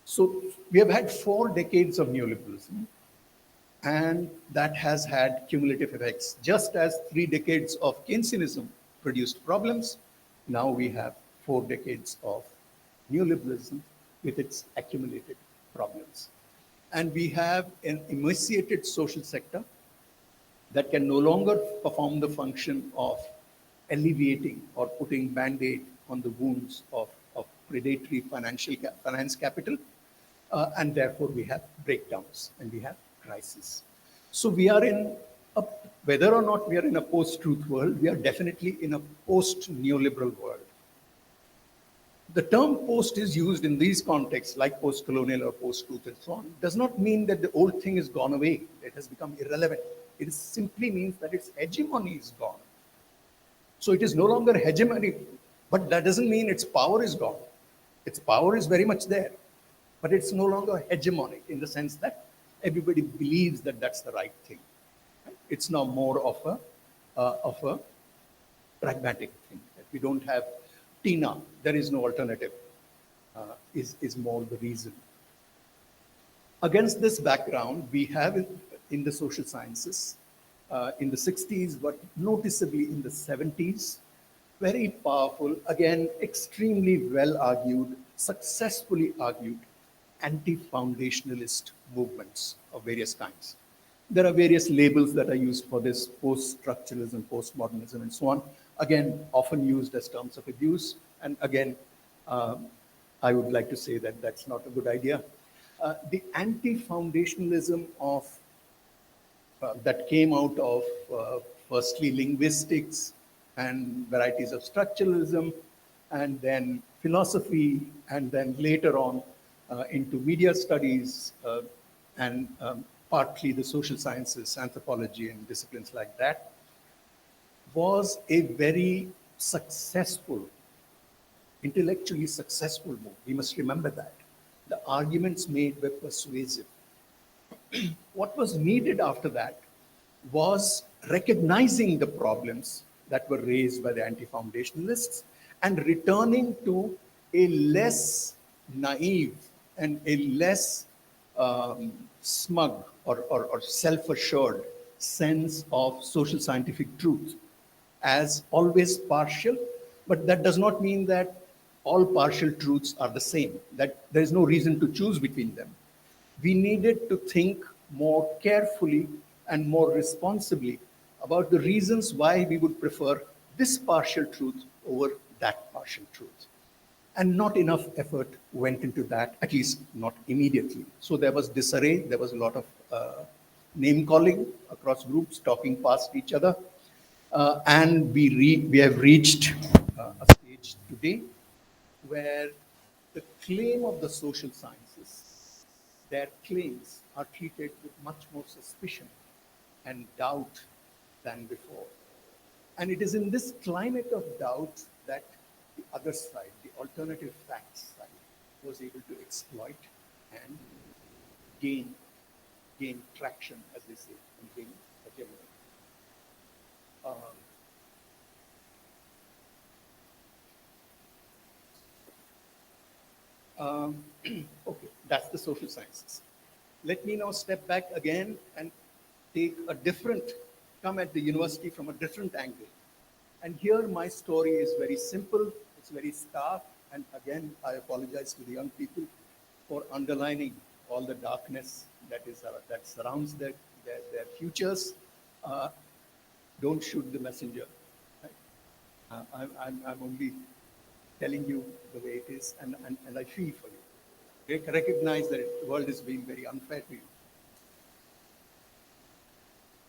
So we have had 4 decades of neoliberalism, and that has had cumulative effects. Just as 3 decades of Keynesianism produced problems, now we have 4 decades of neoliberalism with its accumulated problems. And we have an emaciated social sector that can no longer perform the function of alleviating or putting Band-Aid on the wounds of predatory finance capital. And therefore we have breakdowns and we have crises. So we are whether or not we are in a post-truth world, we are definitely in a post-neoliberal world. The term post is used in these contexts, like post-colonial or post-truth and so on, does not mean that the old thing is gone away. It has become irrelevant. It simply means that its hegemony is gone. So it is no longer hegemony, but that doesn't mean its power is gone. Its power is very much there, but it's no longer hegemonic in the sense that everybody believes that that's the right thing. It's now more of a pragmatic thing. That we don't have Tina, there is no alternative, is more the reason. Against this background, we have in the social sciences, in the 60s, but noticeably in the 70s, very powerful, again, extremely well argued, successfully argued, anti-foundationalist movements of various kinds. There are various labels that are used for this: post-structuralism, postmodernism, and so on. Again, often used as terms of abuse. And again, I would like to say that that's not a good idea. The anti-foundationalism that came out of firstly linguistics and varieties of structuralism, and then philosophy, and then later on into media studies and partly the social sciences, anthropology, and disciplines like that, was a very successful, intellectually successful move. We must remember that. The arguments made were persuasive. What was needed after that was recognizing the problems that were raised by the anti-foundationalists and returning to a less naive and a less smug or self-assured sense of social scientific truth as always partial, but that does not mean that all partial truths are the same, that there is no reason to choose between them. We needed to think more carefully and more responsibly about the reasons why we would prefer this partial truth over that partial truth. And not enough effort went into that, at least not immediately. So there was disarray, there was a lot of name calling across groups, talking past each other. And we have reached a stage today where the claim of the social sciences, their claims are treated with much more suspicion and doubt than before. And it is in this climate of doubt that the other side, the alternative facts side, was able to exploit and gain traction, as they say, and gain hegemony. Okay, that's the social sciences. Let me now step back again and come at the university from a different angle. And here my story is very simple, it's very stark, and again, I apologize to the young people for underlining all the darkness that surrounds their futures. Don't shoot the messenger. Right? I'm only telling you the way it is, and I feel for you. Recognize that the world is being very unfair to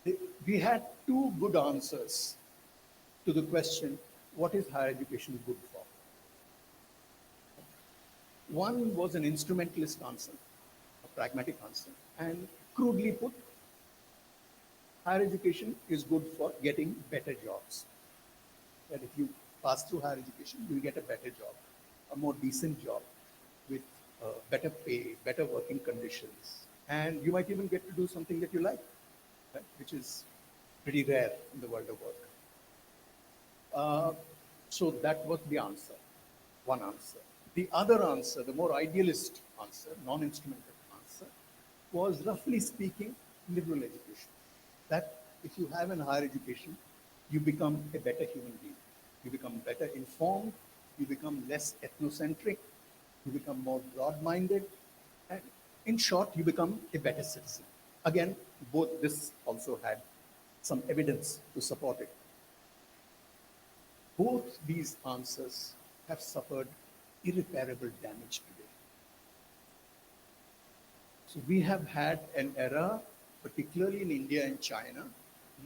you. We had two good answers to the question, what is higher education good for? One was an instrumentalist answer, a pragmatic answer, and crudely put, higher education is good for getting better jobs. That if you pass through higher education, you'll get a better job, a more decent job with better pay, better working conditions, and you might even get to do something that you like, right? Which is pretty rare in the world of work. So that was the answer, one answer. The other answer, the more idealist answer, non-instrumental answer, was roughly speaking, liberal education. That if you have a higher education, you become a better human being. You become better informed, you become less ethnocentric, you become more broad-minded, and in short, you become a better citizen. Again, both this also had some evidence to support it. Both these answers have suffered irreparable damage today. So we have had an era, particularly in India and China,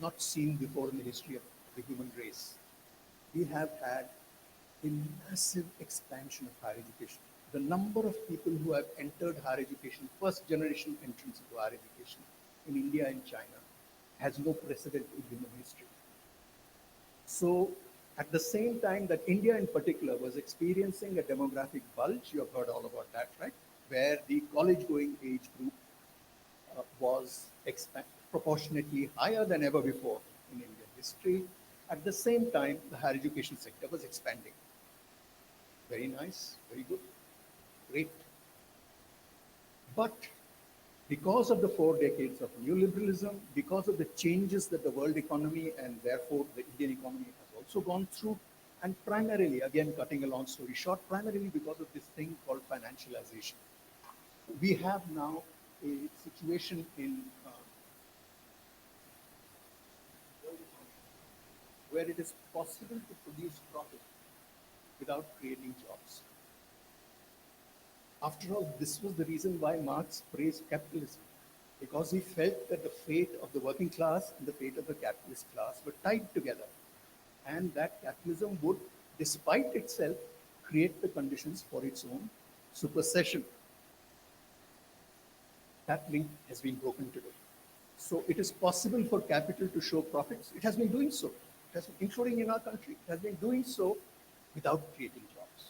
not seen before in the history of the human race. We have had a massive expansion of higher education. The number of people who have entered higher education, first generation entrance into higher education in India and China, has no precedent in human history. So at the same time that India in particular was experiencing a demographic bulge, you have heard all about that, right? Where the college-going age group was proportionately higher than ever before in Indian history. At the same time, the higher education sector was expanding. Very nice, very good, great. But because of the 4 decades of neoliberalism, because of the changes that the world economy and therefore the Indian economy has also gone through, and primarily, again, cutting a long story short, primarily because of this thing called financialization. We have now a situation in where it is possible to produce profit without creating jobs. After all, this was the reason why Marx praised capitalism, because he felt that the fate of the working class and the fate of the capitalist class were tied together, and that capitalism would, despite itself, create the conditions for its own supersession. That link has been broken today. So it is possible for capital to show profits. It has been doing so. It has been, including in our country, it has been doing so without creating jobs.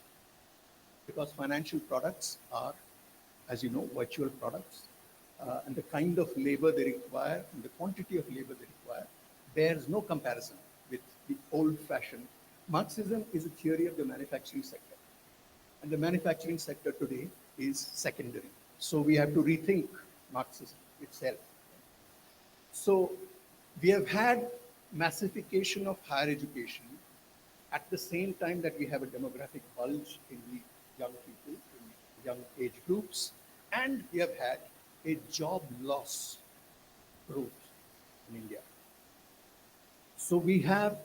Because financial products are, as you know, virtual products. And the kind of labor they require and the quantity of labor they require bears no comparison with the old-fashioned. Marxism is a theory of the manufacturing sector. And the manufacturing sector today is secondary. So we have to rethink Marxism itself. So we have had massification of higher education at the same time that we have a demographic bulge in the young people, in young age groups, and we have had a job loss growth in India. So we have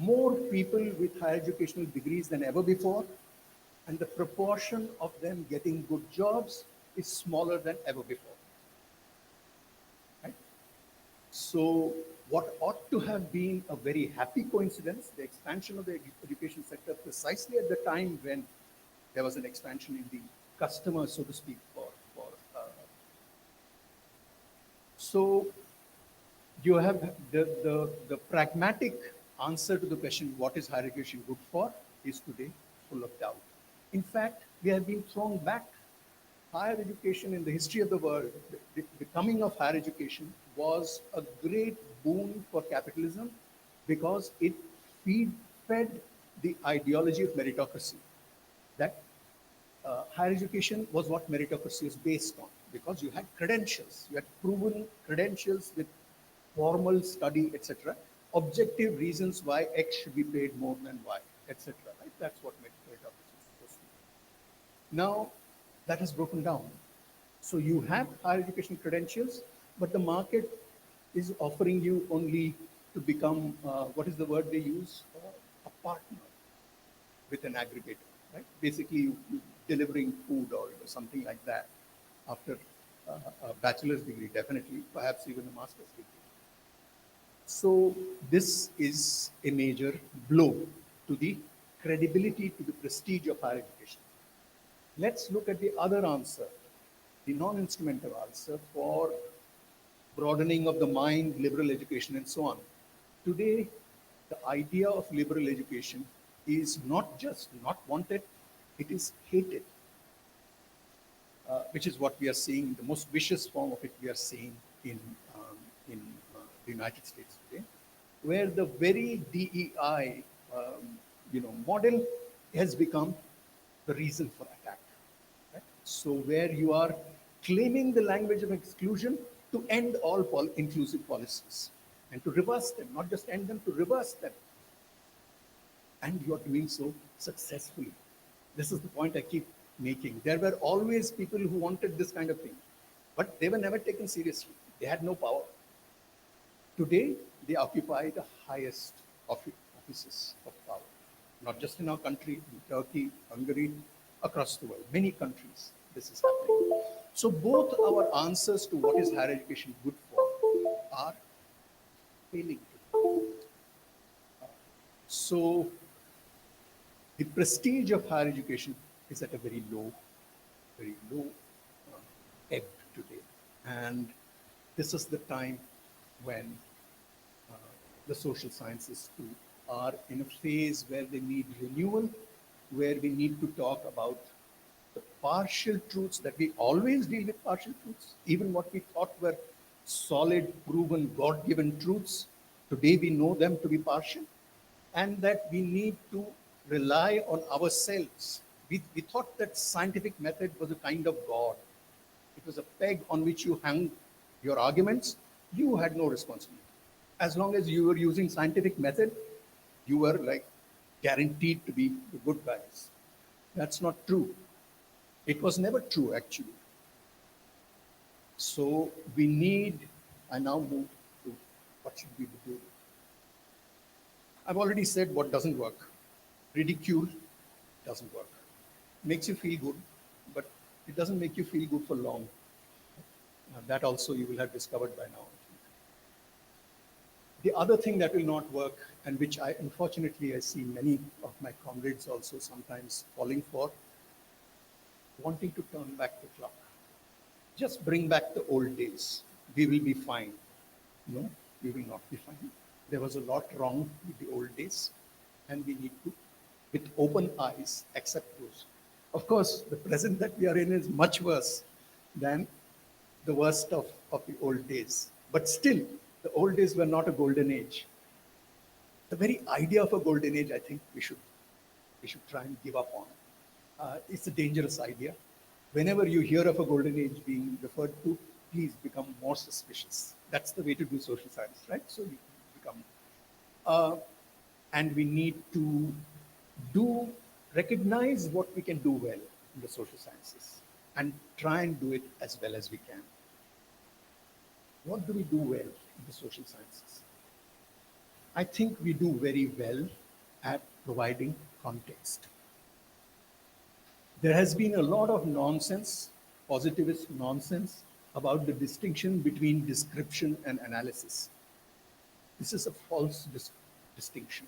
more people with higher educational degrees than ever before, and the proportion of them getting good jobs is smaller than ever before. Right? So what ought to have been a very happy coincidence, the expansion of the education sector precisely at the time when there was an expansion in the customer, so to speak, so you have the pragmatic answer to the question, what is higher education good for, is today full of doubt. In fact, we have been thrown back. Higher education in the history of the world, the coming of higher education was a great boon for capitalism because it fed the ideology of meritocracy. That higher education was what meritocracy was based on because you had credentials, you had proven credentials with formal study, etc. Objective reasons why X should be paid more than Y, etc. Right? That's what meritocracy is supposed to be. Now, that has broken down. So you have higher education credentials, but the market is offering you only to become, what is the word they use? A partner with an aggregator, right? Basically, you delivering food or something like that after a bachelor's degree, definitely, perhaps even a master's degree. So this is a major blow to the credibility, to the prestige of higher education. Let's look at the other answer, the non-instrumental answer for broadening of the mind, liberal education, and so on. Today, the idea of liberal education is not just not wanted, it is hated, which is what we are seeing, the most vicious form of it we are seeing in the United States today, where the very DEI model has become the reason for attack. Right? So where you are claiming the language of exclusion to end all inclusive policies and to reverse them, not just end them, to reverse them. And you are doing so successfully. This is the point I keep making. There were always people who wanted this kind of thing, but they were never taken seriously. They had no power. Today, they occupy the highest offices of power, not just in our country, in Turkey, Hungary, across the world, many countries, this is happening. So both our answers to what is higher education good for are failing. So the prestige of higher education is at a very low ebb today. And this is the time when the social sciences too are in a phase where they need renewal, where we need to talk about the partial truths that we always deal with partial truths, even what we thought were solid, proven, God-given truths. Today we know them to be partial, and that we need to rely on ourselves. We thought that scientific method was a kind of God. It was a peg on which you hung your arguments. You had no responsibility. As long as you were using scientific method, you were like guaranteed to be the good guys. That's not true. It was never true, actually. So we need, I now move to what should we do. I've already said what doesn't work. Ridicule doesn't work. Makes you feel good, but it doesn't make you feel good for long. That also you will have discovered by now. The other thing that will not work, and which unfortunately I see many of my comrades also sometimes falling for, wanting to turn back the clock. Just bring back the old days. We will be fine. No, we will not be fine. There was a lot wrong with the old days, and we need to, with open eyes, accept those. Of course, the present that we are in is much worse than the worst of the old days. But still, the old days were not a golden age. The very idea of a golden age, I think we should try and give up on. It's a dangerous idea. Whenever you hear of a golden age being referred to, please become more suspicious. That's the way to do social science, right? So you become, and we need to recognize what we can do well in the social sciences and try and do it as well as we can. What do we do well in the social sciences? I think we do very well at providing context. There has been a lot of nonsense, positivist nonsense, about the distinction between description and analysis. This is a false distinction.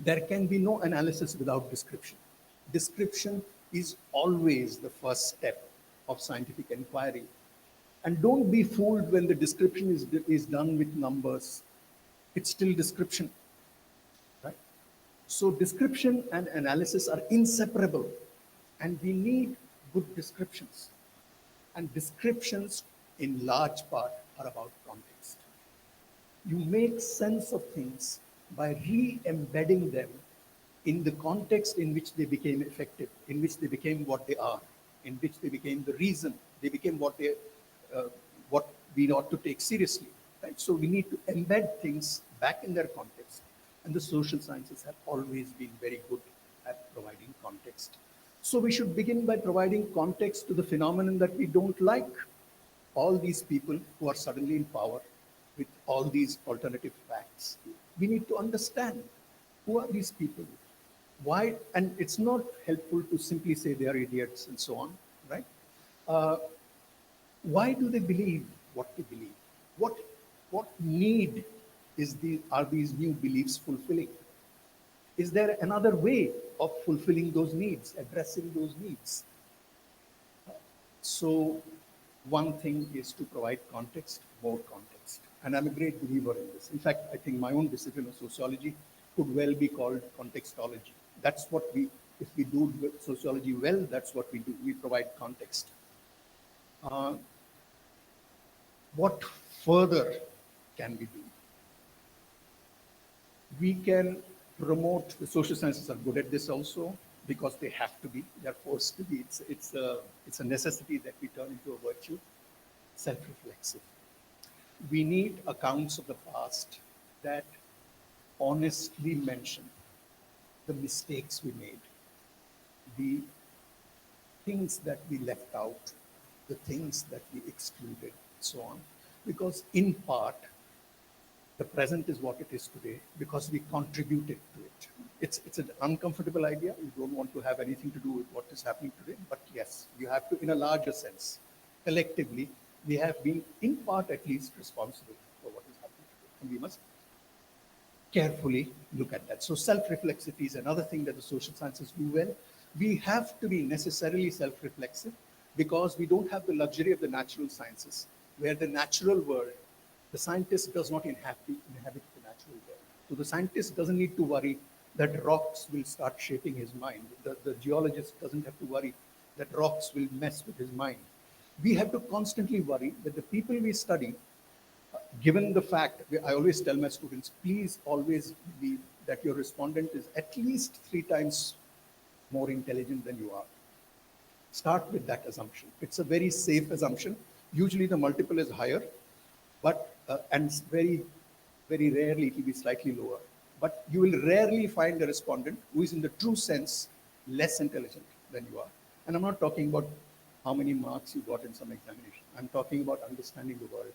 There can be no analysis without description. Description is always the first step of scientific inquiry. And don't be fooled when the description is done with numbers. It's still description, right? So description and analysis are inseparable, and we need good descriptions. And descriptions, in large part, are about context. You make sense of things by re-embedding them in the context in which they became effective, in which they became what they are, in which they became the reason, they became what we ought to take seriously. Right? So we need to embed things back in their context. And the social sciences have always been very good at providing context. So we should begin by providing context to the phenomenon that we don't like. All these people who are suddenly in power with all these alternative facts. We need to understand who are these people, why, and it's not helpful to simply say they are idiots and so on, right? Why do they believe what they believe? What need are these new beliefs fulfilling? Is there another way of fulfilling those needs, addressing those needs? So one thing is to provide context, more context. And I'm a great believer in this. In fact, I think my own discipline of sociology could well be called contextology. That's what if we do sociology well, that's what we do. We provide context. What further can we do? We can promote, the social sciences are good at this also, because they have to be, they're forced to be. It's a necessity that we turn into a virtue, self-reflexive. We need accounts of the past that honestly mention the mistakes we made, the things that we left out, the things that we excluded, so on. Because in part, the present is what it is today because we contributed to it. It's an uncomfortable idea. You don't want to have anything to do with what is happening today. But yes, you have to, in a larger sense, collectively, we have been, in part at least, responsible for what is happening today. And we must carefully look at that. So self-reflexivity is another thing that the social sciences do well. We have to be necessarily self-reflexive because we don't have the luxury of the natural sciences, where the natural world, the scientist does not inhabit the natural world. So the scientist doesn't need to worry that rocks will start shaping his mind. The geologist doesn't have to worry that rocks will mess with his mind. We have to constantly worry that the people we study, given the fact, I always tell my students, please always believe that your respondent is at least 3 times more intelligent than you are. Start with that assumption. It's a very safe assumption. Usually the multiple is higher, but and very, very rarely it will be slightly lower. But you will rarely find a respondent who is in the true sense less intelligent than you are. And I'm not talking about how many marks you got in some examination. I'm talking about understanding the world.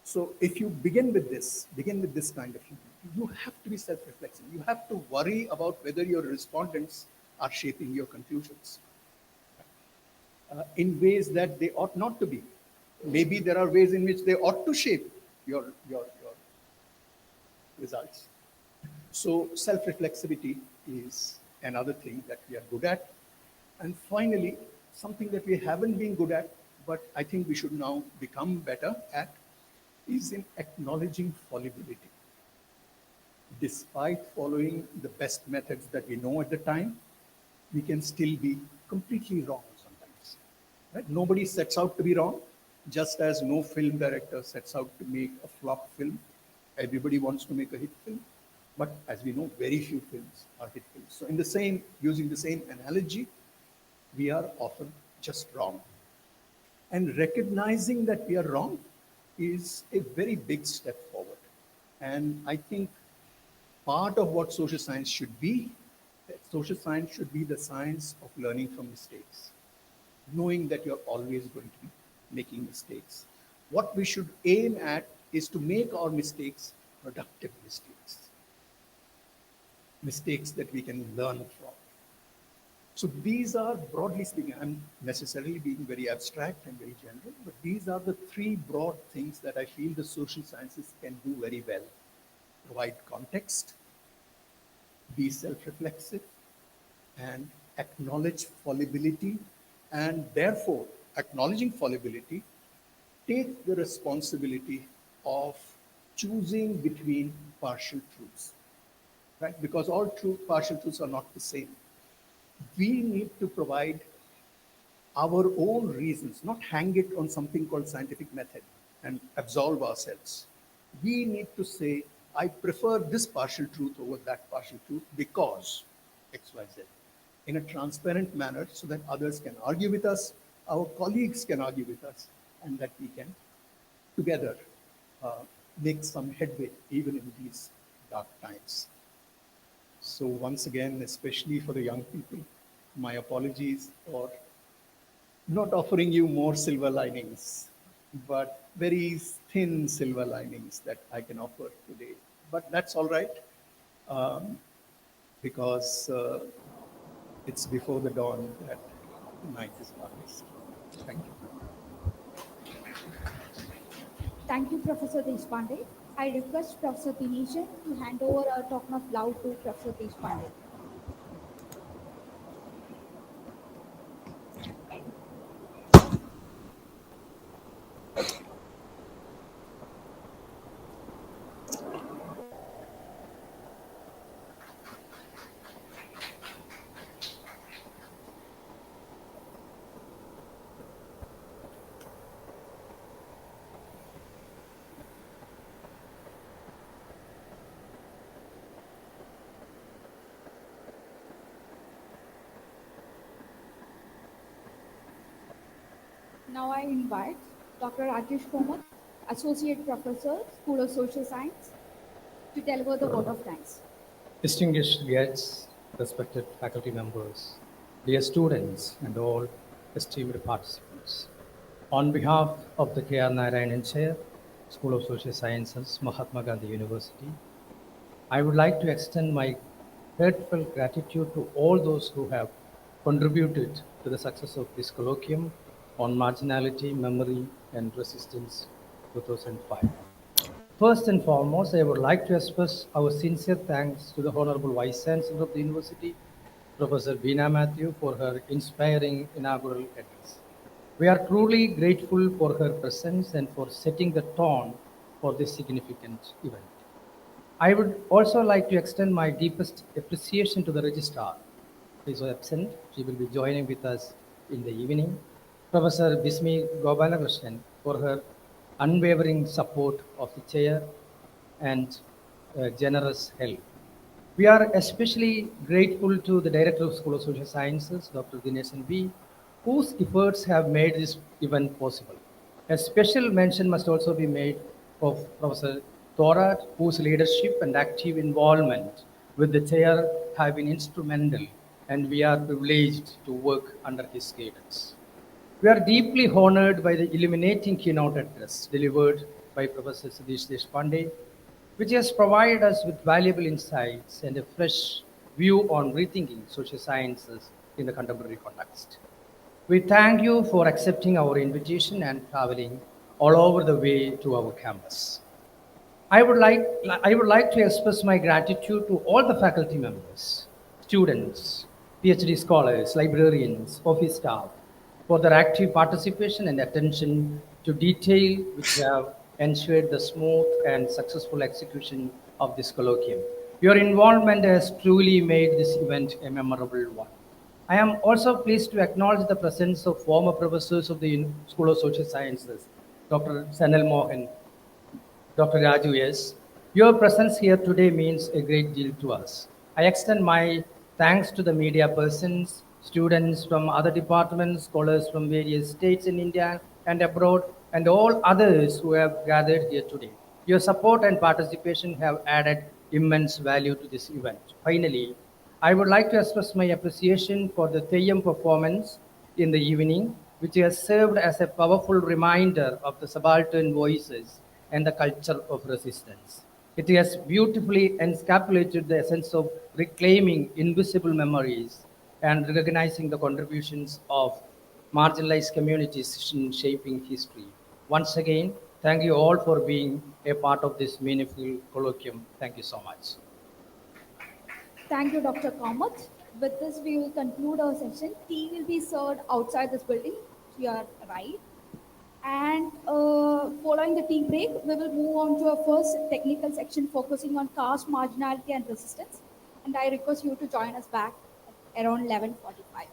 So if you begin with this kind of humility, you have to be self-reflexive. You have to worry about whether your respondents are shaping your conclusions in ways that they ought not to be. Maybe there are ways in which they ought to shape your results. So self-reflexivity is another thing that we are good at. And finally, something that we haven't been good at, but I think we should now become better at, is in acknowledging fallibility. Despite following the best methods that we know at the time, we can still be completely wrong sometimes. Right? Nobody sets out to be wrong, just as no film director sets out to make a flop film. Everybody wants to make a hit film, but as we know, very few films are hit films. So using the same analogy, we are often just wrong. And recognizing that we are wrong is a very big step forward. And I think part of what social science should be, social science should be the science of learning from mistakes, knowing that you're always going to be making mistakes. What we should aim at is to make our mistakes productive mistakes. mistakes that we can learn from. So these are, broadly speaking, I'm necessarily being very abstract and very general, but these are the three broad things that I feel the social sciences can do very well. Provide context, be self-reflexive, and acknowledge fallibility, and therefore, acknowledging fallibility, take the responsibility of choosing between partial truths, right? Because all partial truths are not the same. We need to provide our own reasons, not hang it on something called scientific method and absolve ourselves. We need to say, I prefer this partial truth over that partial truth because XYZ, in a transparent manner so that others can argue with us, our colleagues can argue with us, and that we can together make some headway even in these dark times. So once again, especially for the young people, my apologies for not offering you more silver linings, but very thin silver linings that I can offer today. But that's all right, because it's before the dawn that the night is darkest. Thank you. Thank you, Professor Deshpande. I request Professor Dinesan to hand over a token of love to Professor Deshpande. Now I invite Dr. Rajesh Komath, Associate Professor, School of Social Science, to deliver the vote of thanks. Distinguished guests, respected faculty members, dear students, and all esteemed participants. On behalf of the K.R. Narayanan Chair, School of Social Sciences, Mahatma Gandhi University, I would like to extend my heartfelt gratitude to all those who have contributed to the success of this colloquium on marginality, memory, and resistance 2005. First and foremost, I would like to express our sincere thanks to the Honorable Vice-Chancellor of the University, Professor Veena Matthew, for her inspiring inaugural address. We are truly grateful for her presence and for setting the tone for this significant event. I would also like to extend my deepest appreciation to the Registrar. She is absent. She will be joining with us in the evening. Professor Bismi Gopalakrishnan for her unwavering support of the chair and generous help. We are especially grateful to the Director of School of Social Sciences, Dr. Dinesan B., whose efforts have made this event possible. A special mention must also be made of Professor Thorat, whose leadership and active involvement with the chair have been instrumental, and we are privileged to work under his guidance. We are deeply honored by the illuminating keynote address delivered by Professor Satish Deshpande, which has provided us with valuable insights and a fresh view on rethinking social sciences in the contemporary context. We thank you for accepting our invitation and traveling all over the way to our campus. I would like to express my gratitude to all the faculty members, students, PhD scholars, librarians, office staff, for their active participation and attention to detail which have ensured the smooth and successful execution of this colloquium. Your involvement has truly made this event a memorable one. I am also pleased to acknowledge the presence of former professors of the School of Social Sciences, Dr. Sanal Mohan, Dr. Raju, yes, your presence here today means a great deal to us. I extend my thanks to the media persons, students from other departments, scholars from various states in India and abroad, and all others who have gathered here today. Your support and participation have added immense value to this event. Finally, I would like to express my appreciation for the Theyyam performance in the evening, which has served as a powerful reminder of the subaltern voices and the culture of resistance. It has beautifully encapsulated the essence of reclaiming invisible memories and recognizing the contributions of marginalized communities in shaping history. Once again, thank you all for being a part of this meaningful colloquium. Thank you so much. Thank you, Dr. Kamath. With this, we will conclude our session. Tea will be served outside this building to your right. And following the tea break, we will move on to our first technical section focusing on caste marginality and resistance. And I request you to join us back at around 11:45.